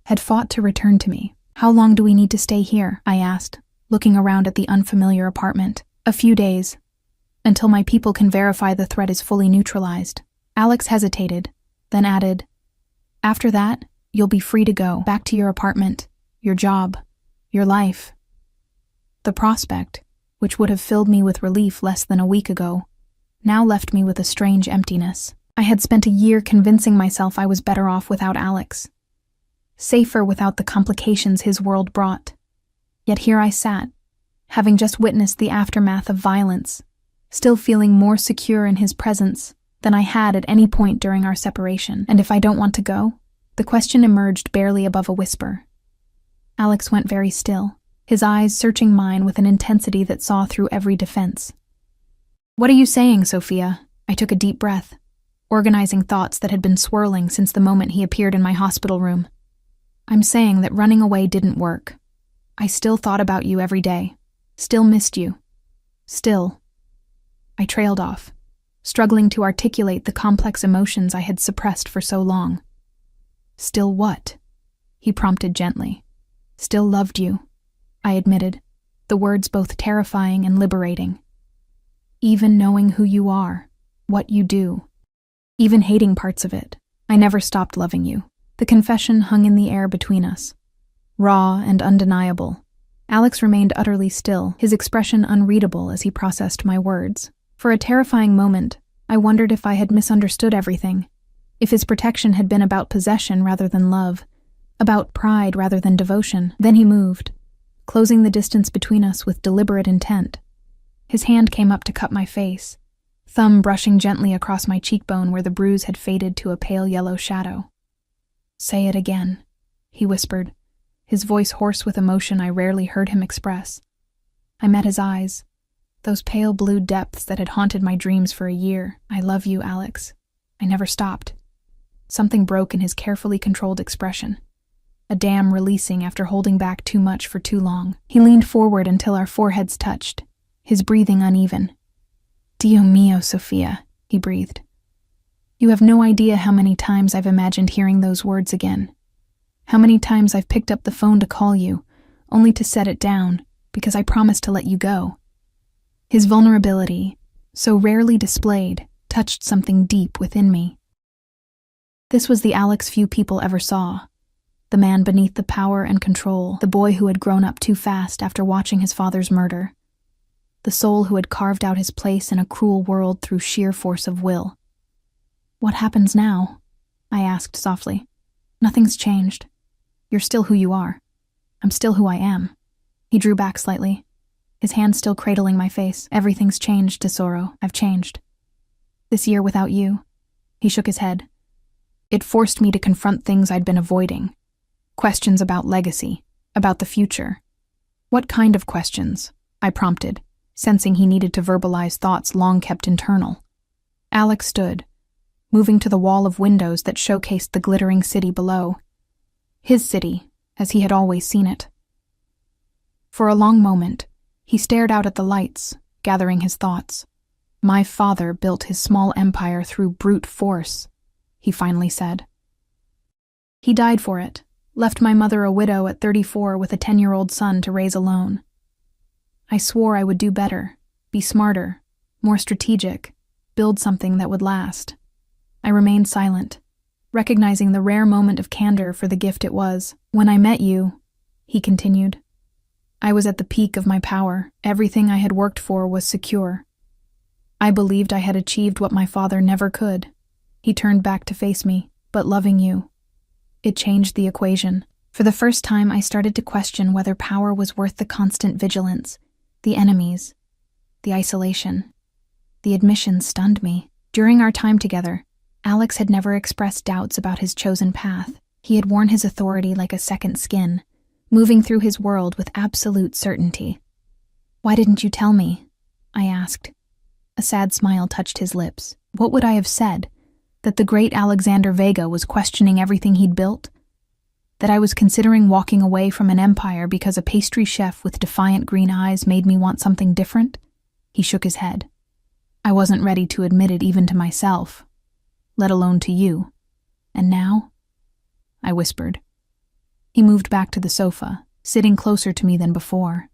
had fought to return to me. "How long do we need to stay here?" I asked, looking around at the unfamiliar apartment. "A few days, until my people can verify the threat is fully neutralized." Alex hesitated, then added, "After that, you'll be free to go, back to your apartment, your job, your life." The prospect, which would have filled me with relief less than a week ago, now left me with a strange emptiness. I had spent a year convincing myself I was better off without Alex, safer without the complications his world brought. Yet here I sat, having just witnessed the aftermath of violence, still feeling more secure in his presence than I had at any point during our separation. And if I don't want to go, The question emerged barely above a whisper. Alex went very still, his eyes searching mine with an intensity that saw through every defense. "What are you saying, Sophia?" I took a deep breath, organizing thoughts that had been swirling since the moment he appeared in my hospital room. "I'm saying that running away didn't work. I still thought about you every day, still missed you. Still." I trailed off, struggling to articulate the complex emotions I had suppressed for so long. "Still what?" he prompted gently. "Still loved you," I admitted, the words both terrifying and liberating. "Even knowing who you are, what you do, even hating parts of it, I never stopped loving you." The confession hung in the air between us, raw and undeniable. Alex remained utterly still, his expression unreadable as he processed my words. For a terrifying moment, I wondered if I had misunderstood everything, if his protection had been about possession rather than love, about pride rather than devotion. Then he moved, closing the distance between us with deliberate intent. His hand came up to cup my face, thumb brushing gently across my cheekbone where the bruise had faded to a pale yellow shadow. "Say it again," he whispered, his voice hoarse with emotion I rarely heard him express. I met his eyes, those pale blue depths that had haunted my dreams for a year. "I love you, Alex." I never stopped. Something broke in his carefully controlled expression, a dam releasing after holding back too much for too long. He leaned forward until our foreheads touched, his breathing uneven. "Dio mio, Sophia," he breathed. "You have no idea how many times I've imagined hearing those words again. How many times I've picked up the phone to call you, only to set it down, because I promised to let you go." His vulnerability, so rarely displayed, touched something deep within me. This was the Alex few people ever saw. The man beneath the power and control, the boy who had grown up too fast after watching his father's murder. The soul who had carved out his place in a cruel world through sheer force of will. "What happens now?" I asked softly. "Nothing's changed. You're still who you are. I'm still who I am." He drew back slightly, his hand still cradling my face. "Everything's changed, Tesoro. I've changed. This year without you." He shook his head. "It forced me to confront things I'd been avoiding. Questions about legacy, about the future." "What kind of questions?" I prompted, sensing he needed to verbalize thoughts long kept internal. Alex stood, moving to the wall of windows that showcased the glittering city below. His city, as he had always seen it. For a long moment, he stared out at the lights, gathering his thoughts. "My father built his small empire through brute force," he finally said. "He died for it, left my mother a widow at 34 with a 10-year-old son to raise alone. I swore I would do better, be smarter, more strategic, build something that would last." I remained silent, recognizing the rare moment of candor for the gift it was. "When I met you," he continued, "I was at the peak of my power. Everything I had worked for was secure. I believed I had achieved what my father never could." He turned back to face me. "But loving you, it changed the equation." For the first time, I started to question whether power was worth the constant vigilance, the enemies, the isolation. The admission stunned me. During our time together, Alex had never expressed doubts about his chosen path. He had worn his authority like a second skin, moving through his world with absolute certainty. "Why didn't you tell me?" I asked. A sad smile touched his lips. What would I have said? That the great Alexander Vega was questioning everything he'd built? That I was considering walking away from an empire because a pastry chef with defiant green eyes made me want something different? He shook his head. I wasn't ready to admit it even to myself, let alone to you. "And now?" I whispered. He moved back to the sofa, sitting closer to me than before.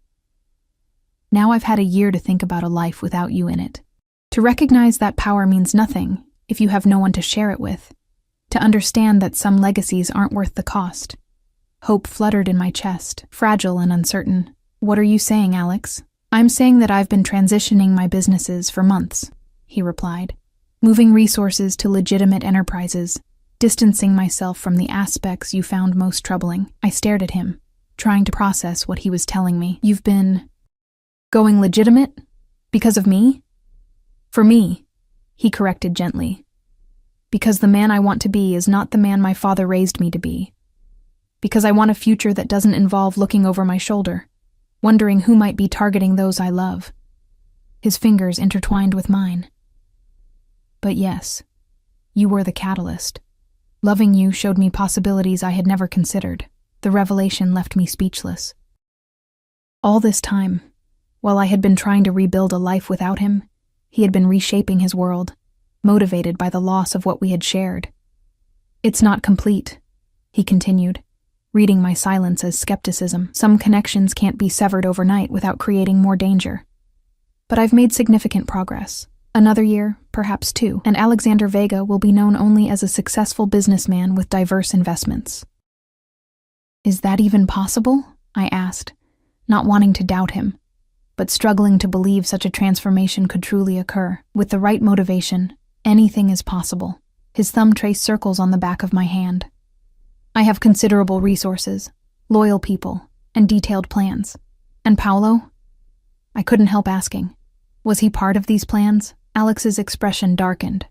"Now I've had a year to think about a life without you in it. To recognize that power means nothing if you have no one to share it with. To understand that some legacies aren't worth the cost." Hope fluttered in my chest, fragile and uncertain. "What are you saying, Alex?" "I'm saying that I've been transitioning my businesses for months," he replied. "Moving resources to legitimate enterprises, distancing myself from the aspects you found most troubling." I stared at him, trying to process what he was telling me. "You've been going legitimate? Because of me?" "For me," he corrected gently. Because the man I want to be is not the man my father raised me to be. Because I want a future that doesn't involve looking over my shoulder, wondering who might be targeting those I love. His fingers intertwined with mine. But yes, you were the catalyst. Loving you showed me possibilities I had never considered. The revelation left me speechless. All this time, while I had been trying to rebuild a life without him, he had been reshaping his world, motivated by the loss of what we had shared. It's not complete, he continued, reading my silence as skepticism. Some connections can't be severed overnight without creating more danger. But I've made significant progress. Another year, perhaps 2, and Alexander Vega will be known only as a successful businessman with diverse investments. Is that even possible? I asked, not wanting to doubt him, but struggling to believe such a transformation could truly occur. With the right motivation, anything is possible. His thumb traced circles on the back of my hand. I have considerable resources, loyal people, and detailed plans. And Paolo? I couldn't help asking. Was he part of these plans? Alex's expression darkened.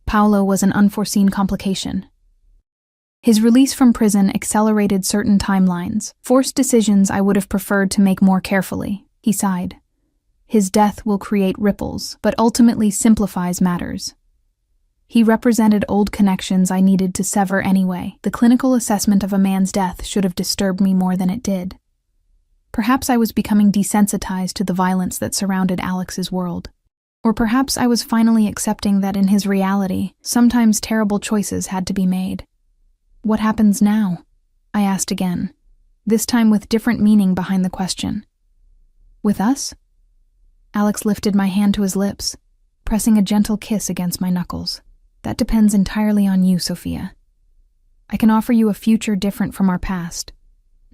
Paolo was an unforeseen complication. His release from prison accelerated certain timelines, forced decisions I would have preferred to make more carefully. He sighed. His death will create ripples, but ultimately simplifies matters. He represented old connections I needed to sever anyway. The clinical assessment of a man's death should have disturbed me more than it did. Perhaps I was becoming desensitized to the violence that surrounded Alex's world. Or perhaps I was finally accepting that in his reality, sometimes terrible choices had to be made. What happens now? I asked again, this time with different meaning behind the question. With us? Alex lifted my hand to his lips, pressing a gentle kiss against my knuckles. That depends entirely on you, Sophia. I can offer you a future different from our past.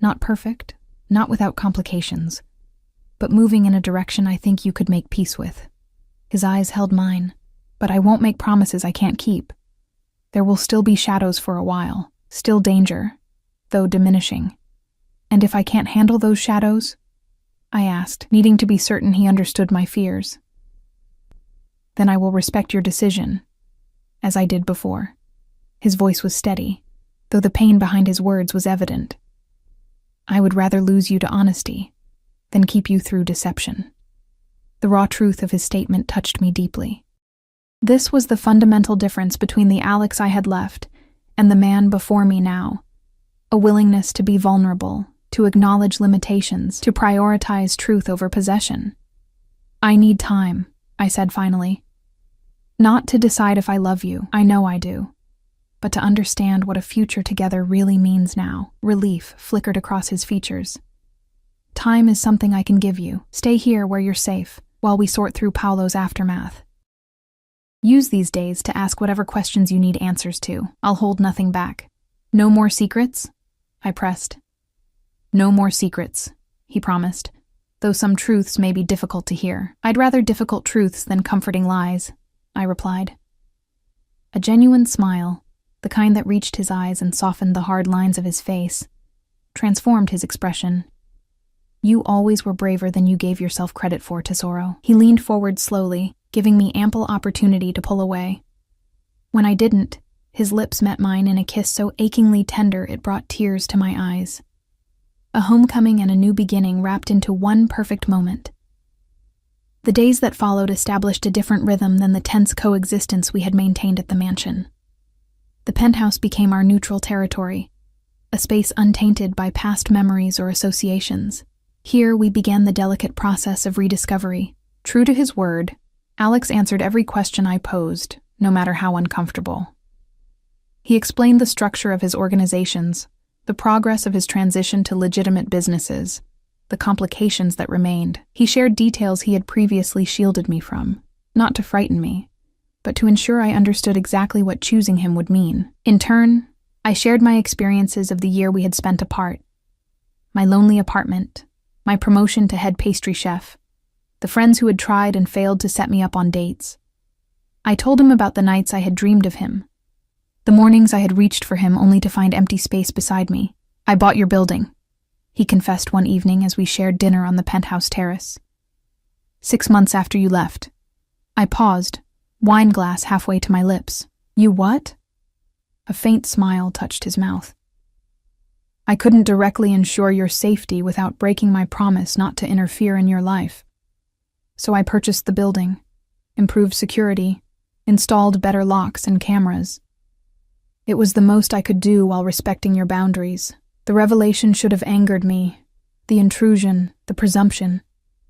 Not perfect, not without complications, but moving in a direction I think you could make peace with. His eyes held mine, but I won't make promises I can't keep. There will still be shadows for a while, still danger, though diminishing. And if I can't handle those shadows? I asked, needing to be certain he understood my fears. Then I will respect your decision, as I did before. His voice was steady, though the pain behind his words was evident. I would rather lose you to honesty than keep you through deception. The raw truth of his statement touched me deeply. This was the fundamental difference between the Alex I had left and the man before me now. A willingness to be vulnerable, to acknowledge limitations, to prioritize truth over possession. I need time, I said finally. Not to decide if I love you, I know I do, but to understand what a future together really means now. Relief flickered across his features. Time is something I can give you. Stay here where you're safe, while we sort through Paolo's aftermath. Use these days to ask whatever questions you need answers to. I'll hold nothing back. No more secrets? I pressed. No more secrets, he promised, though some truths may be difficult to hear. I'd rather difficult truths than comforting lies, I replied. A genuine smile, the kind that reached his eyes and softened the hard lines of his face, transformed his expression. You always were braver than you gave yourself credit for, Tesoro. He leaned forward slowly, giving me ample opportunity to pull away. When I didn't, his lips met mine in a kiss so achingly tender it brought tears to my eyes. A homecoming and a new beginning wrapped into one perfect moment. The days that followed established a different rhythm than the tense coexistence we had maintained at the mansion. The penthouse became our neutral territory, a space untainted by past memories or associations. Here we began the delicate process of rediscovery. True to his word, Alex answered every question I posed, no matter how uncomfortable. He explained the structure of his organizations, the progress of his transition to legitimate businesses, the complications that remained. He shared details he had previously shielded me from, not to frighten me, but to ensure I understood exactly what choosing him would mean. In turn, I shared my experiences of the year we had spent apart. My lonely apartment, my promotion to head pastry chef, the friends who had tried and failed to set me up on dates. I told him about the nights I had dreamed of him, the mornings I had reached for him only to find empty space beside me. I bought your building, he confessed one evening as we shared dinner on the penthouse terrace. 6 months after you left. I paused, wine glass halfway to my lips. You what? A faint smile touched his mouth. I couldn't directly ensure your safety without breaking my promise not to interfere in your life. So I purchased the building, improved security, installed better locks and cameras. It was the most I could do while respecting your boundaries. The revelation should have angered me, the intrusion, the presumption.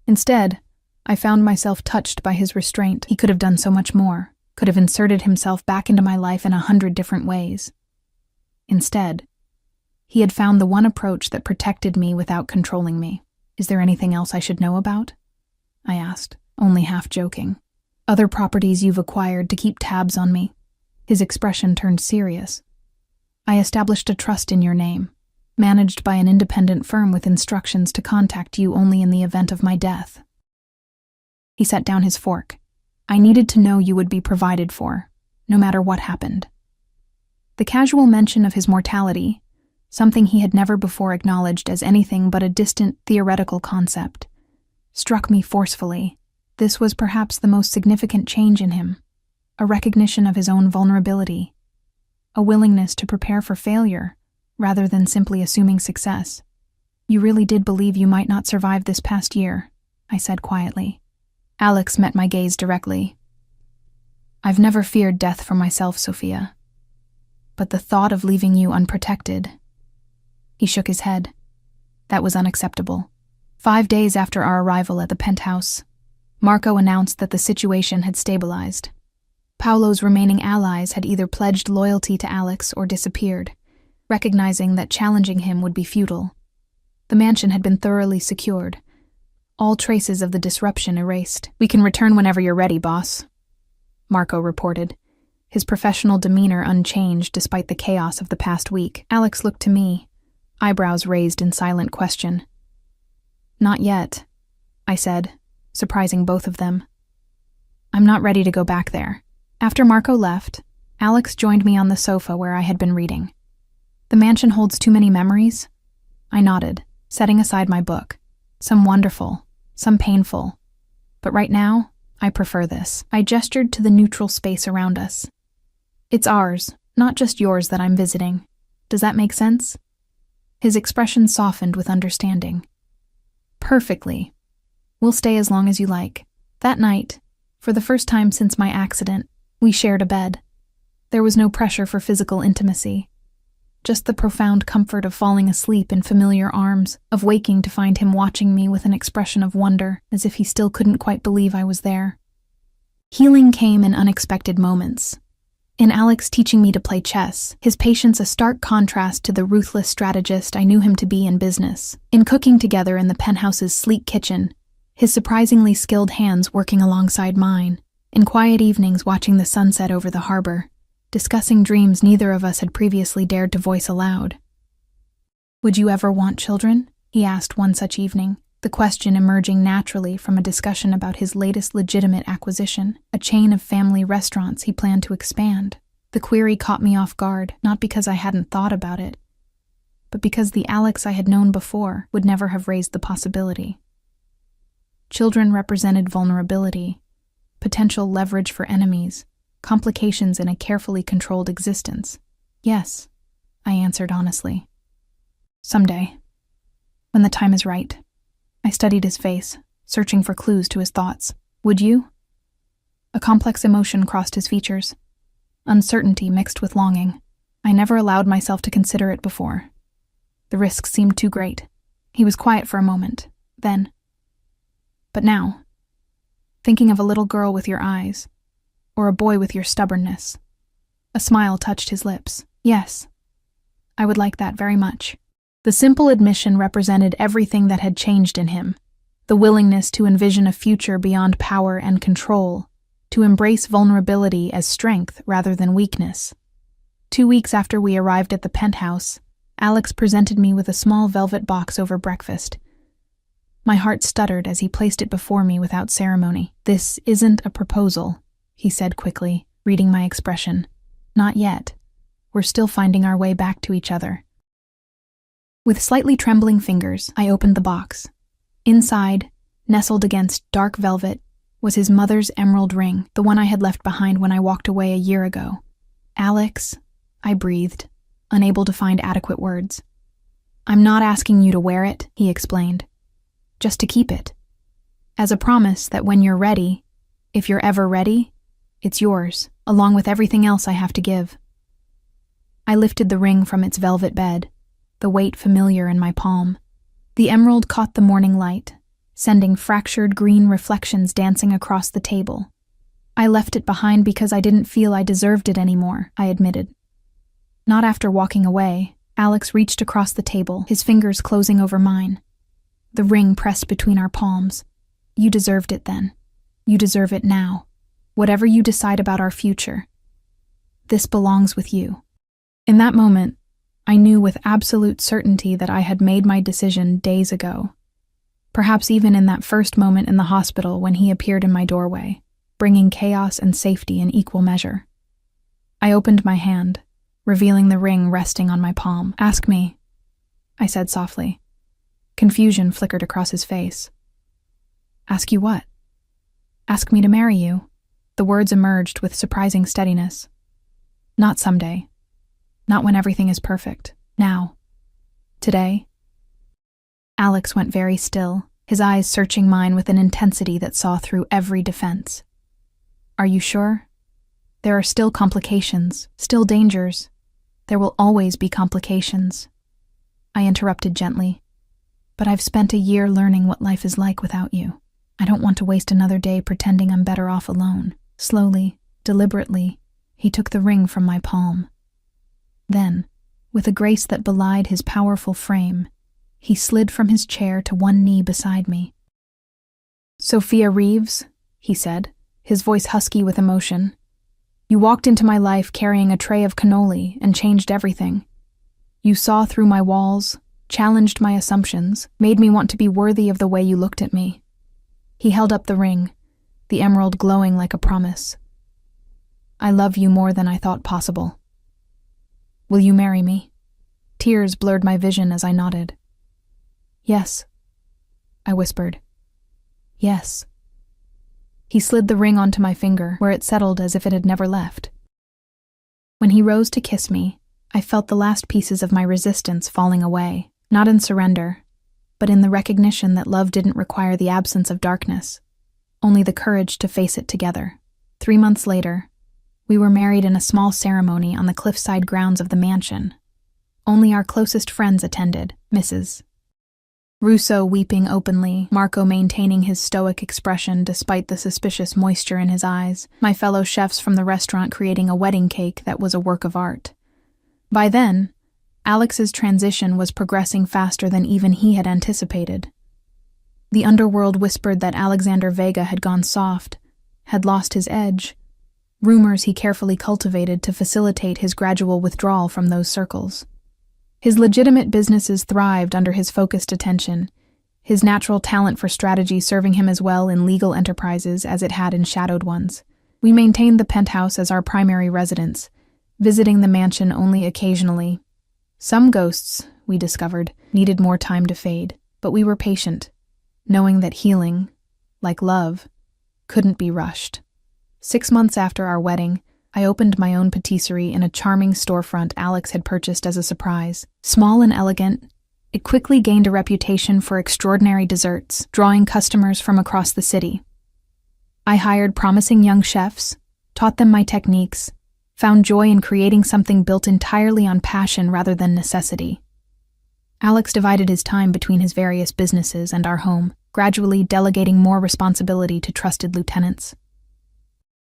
Instead, I found myself touched by his restraint. He could have done so much more, could have inserted himself back into my life in 100 different ways. Instead, he had found the one approach that protected me without controlling me. Is there anything else I should know about? I asked, only half joking. Other properties you've acquired to keep tabs on me. His expression turned serious. I established a trust in your name, managed by an independent firm with instructions to contact you only in the event of my death. He set down his fork. I needed to know you would be provided for, no matter what happened. The casual mention of his mortality, something he had never before acknowledged as anything but a distant theoretical concept, struck me forcefully. This was perhaps the most significant change in him, a recognition of his own vulnerability, a willingness to prepare for failure rather than simply assuming success. You really did believe you might not survive this past year, I said quietly. Alex met my gaze directly. I've never feared death for myself, Sophia. But the thought of leaving you unprotected. He shook his head. That was unacceptable. 5 days after our arrival at the penthouse, Marco announced that the situation had stabilized. Paolo's remaining allies had either pledged loyalty to Alex or disappeared, recognizing that challenging him would be futile. The mansion had been thoroughly secured, all traces of the disruption erased. We can return whenever you're ready, boss, Marco reported, his professional demeanor unchanged despite the chaos of the past week. Alex looked to me, eyebrows raised in silent question. Not yet, I said, surprising both of them. I'm not ready to go back there. After Marco left, Alex joined me on the sofa where I had been reading. The mansion holds too many memories? I nodded, setting aside my book. Some wonderful, some painful. But right now, I prefer this. I gestured to the neutral space around us. It's ours, not just yours that I'm visiting. Does that make sense? His expression softened with understanding. Perfectly. We'll stay as long as you like. That night, for the first time since my accident, we shared a bed. There was no pressure for physical intimacy. Just the profound comfort of falling asleep in familiar arms, of waking to find him watching me with an expression of wonder, as if he still couldn't quite believe I was there. Healing came in unexpected moments. In Alex teaching me to play chess, his patience a stark contrast to the ruthless strategist I knew him to be in business. In cooking together in the penthouse's sleek kitchen, his surprisingly skilled hands working alongside mine. In quiet evenings watching the sunset over the harbor, discussing dreams neither of us had previously dared to voice aloud. Would you ever want children? He asked one such evening, the question emerging naturally from a discussion about his latest legitimate acquisition, a chain of family restaurants he planned to expand. The query caught me off guard, not because I hadn't thought about it, but because the Alex I had known before would never have raised the possibility. Children represented vulnerability, potential leverage for enemies, complications in a carefully controlled existence. Yes, I answered honestly. Someday. When the time is right. I studied his face, searching for clues to his thoughts. Would you? A complex emotion crossed his features. Uncertainty mixed with longing. I never allowed myself to consider it before. The risks seemed too great. He was quiet for a moment. Then. But now. Thinking of a little girl with your eyes, or a boy with your stubbornness. A smile touched his lips. Yes, I would like that very much. The simple admission represented everything that had changed in him, the willingness to envision a future beyond power and control, to embrace vulnerability as strength rather than weakness. 2 weeks after we arrived at the penthouse, Alex presented me with a small velvet box over breakfast. My heart stuttered as he placed it before me without ceremony. This isn't a proposal, he said quickly, reading my expression. Not yet. We're still finding our way back to each other. With slightly trembling fingers, I opened the box. Inside, nestled against dark velvet, was his mother's emerald ring, the one I had left behind when I walked away a year ago. Alex, I breathed, unable to find adequate words. I'm not asking you to wear it, he explained. Just to keep it. As a promise that when you're ready, if you're ever ready, it's yours, along with everything else I have to give. I lifted the ring from its velvet bed, the weight familiar in my palm. The emerald caught the morning light, sending fractured green reflections dancing across the table. I left it behind because I didn't feel I deserved it anymore, I admitted. Not after walking away, Alex reached across the table, his fingers closing over mine. The ring pressed between our palms. You deserved it then. You deserve it now. Whatever you decide about our future. This belongs with you. In that moment, I knew with absolute certainty that I had made my decision days ago. Perhaps even in that first moment in the hospital when he appeared in my doorway, bringing chaos and safety in equal measure. I opened my hand, revealing the ring resting on my palm. Ask me, I said softly. Confusion flickered across his face. Ask you what? Ask me to marry you. The words emerged with surprising steadiness. Not someday. Not when everything is perfect. Now. Today. Alex went very still, his eyes searching mine with an intensity that saw through every defense. Are you sure? There are still complications, still dangers. There will always be complications. I interrupted gently. But I've spent a year learning what life is like without you. I don't want to waste another day pretending I'm better off alone. Slowly, deliberately, he took the ring from my palm. Then, with a grace that belied his powerful frame, he slid from his chair to one knee beside me. Sophia Reeves, he said, his voice husky with emotion. You walked into my life carrying a tray of cannoli and changed everything. You saw through my walls, challenged my assumptions, made me want to be worthy of the way you looked at me. He held up the ring, the emerald glowing like a promise. I love you more than I thought possible. Will you marry me? Tears blurred my vision as I nodded. Yes, I whispered. Yes. He slid the ring onto my finger, where it settled as if it had never left. When he rose to kiss me, I felt the last pieces of my resistance falling away, not in surrender, but in the recognition that love didn't require the absence of darkness, only the courage to face it together. 3 months later, we were married in a small ceremony on the cliffside grounds of the mansion. Only our closest friends attended, Mrs. Russo weeping openly, Marco maintaining his stoic expression despite the suspicious moisture in his eyes, my fellow chefs from the restaurant creating a wedding cake that was a work of art. By then, Alex's transition was progressing faster than even he had anticipated. The underworld whispered that Alexander Vega had gone soft, had lost his edge, rumors he carefully cultivated to facilitate his gradual withdrawal from those circles. His legitimate businesses thrived under his focused attention, his natural talent for strategy serving him as well in legal enterprises as it had in shadowed ones. We maintained the penthouse as our primary residence, visiting the mansion only occasionally. Some ghosts, we discovered, needed more time to fade, but we were patient, knowing that healing, like love, couldn't be rushed. 6 months after our wedding, I opened my own patisserie in a charming storefront Alex had purchased as a surprise. Small and elegant, it quickly gained a reputation for extraordinary desserts, drawing customers from across the city. I hired promising young chefs, taught them my techniques, found joy in creating something built entirely on passion rather than necessity. Alex divided his time between his various businesses and our home, gradually delegating more responsibility to trusted lieutenants.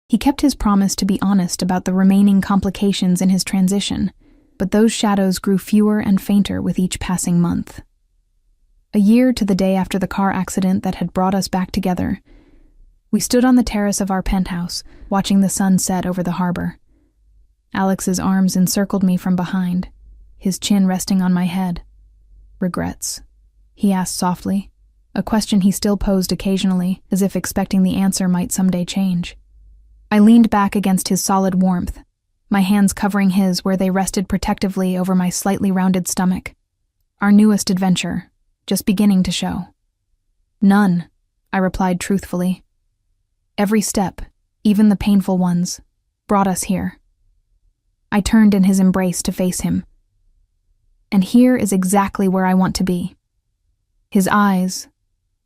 He kept his promise to be honest about the remaining complications in his transition, but those shadows grew fewer and fainter with each passing month. A year to the day after the car accident that had brought us back together, we stood on the terrace of our penthouse, watching the sun set over the harbor. Alex's arms encircled me from behind, his chin resting on my head. Regrets? He asked softly, a question he still posed occasionally, as if expecting the answer might someday change. I leaned back against his solid warmth, my hands covering his where they rested protectively over my slightly rounded stomach. Our newest adventure, just beginning to show. None, I replied truthfully. Every step, even the painful ones, brought us here. I turned in his embrace to face him. And here is exactly where I want to be. His eyes,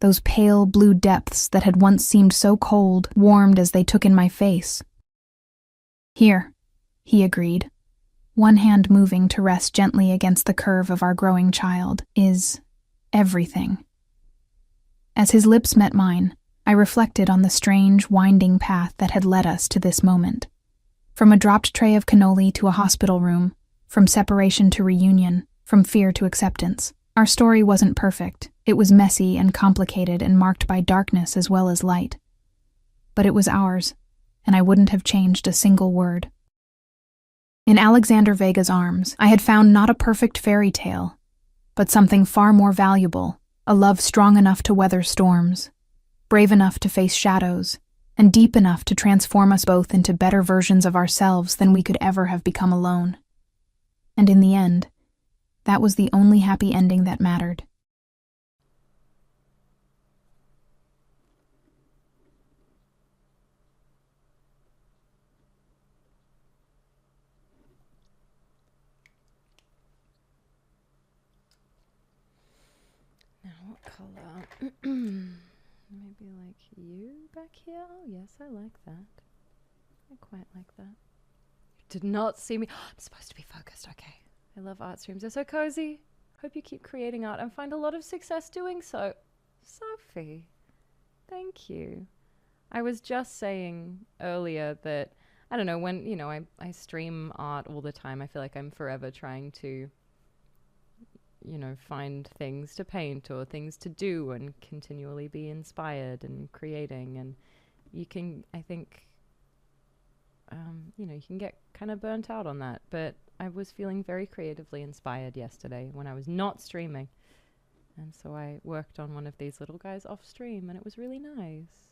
those pale blue depths that had once seemed so cold, warmed as they took in my face. Here, he agreed, one hand moving to rest gently against the curve of our growing child, is everything. As his lips met mine, I reflected on the strange, winding path that had led us to this moment. From a dropped tray of cannoli to a hospital room, from separation to reunion, from fear to acceptance. Our story wasn't perfect. It was messy and complicated and marked by darkness as well as light. But it was ours, and I wouldn't have changed a single word. In Alexander Vega's arms, I had found not a perfect fairy tale, but something far more valuable, a love strong enough to weather storms, brave enough to face shadows, and deep enough to transform us both into better versions of ourselves than we could ever have become alone. And in the end, that was the only happy ending that mattered. Now what color? Maybe like you back here? Oh yes, I like that. I quite like that. You did not see me. I'm supposed to be focused. Okay. I love art streams. They're so cozy. Hope you keep creating art and find a lot of success doing so. Sophie, thank you. I was just saying earlier that, I don't know, when, I stream art all the time, I feel like I'm forever trying to, find things to paint or things to do and continually be inspired and creating. And you can, I think, you can get kind of burnt out on that. But I was feeling very creatively inspired yesterday when I was not streaming. And so I worked on one of these little guys off stream and it was really nice.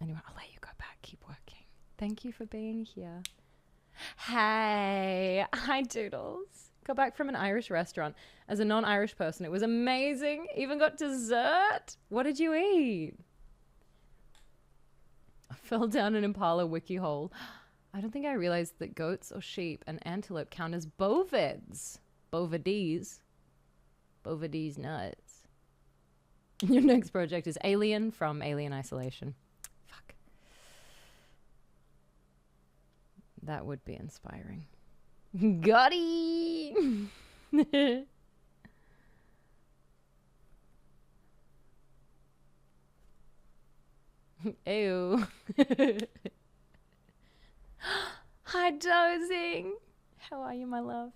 Anyway, I'll let you go back. Keep working. Thank you for being here. Hey, hi Doodles. Got back from an Irish restaurant. As a non-Irish person, it was amazing. Even got dessert. What did you eat? I fell down an impala wiki hole. I don't think I realized that goats or sheep and antelope count as bovids. Bovides. Bovides nuts. Your next project is Alien from Alien Isolation. Fuck. That would be inspiring. Gotti! Ew. Hi, Dozing. How are you, my love?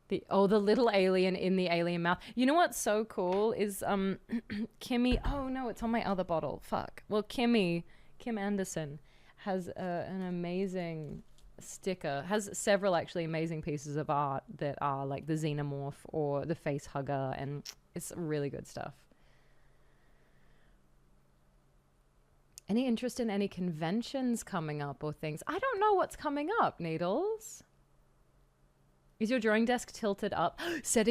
The little alien in the alien mouth. You know what's so cool is Kimmy. Oh no, it's on my other bottle. Fuck. Well, Kim Anderson has an amazing sticker. Has several actually amazing pieces of art that are like the xenomorph or the face hugger, and it's really good stuff. Any interest in any conventions coming up or things? I don't know what's coming up, Needles. Is your drawing desk tilted up? Setting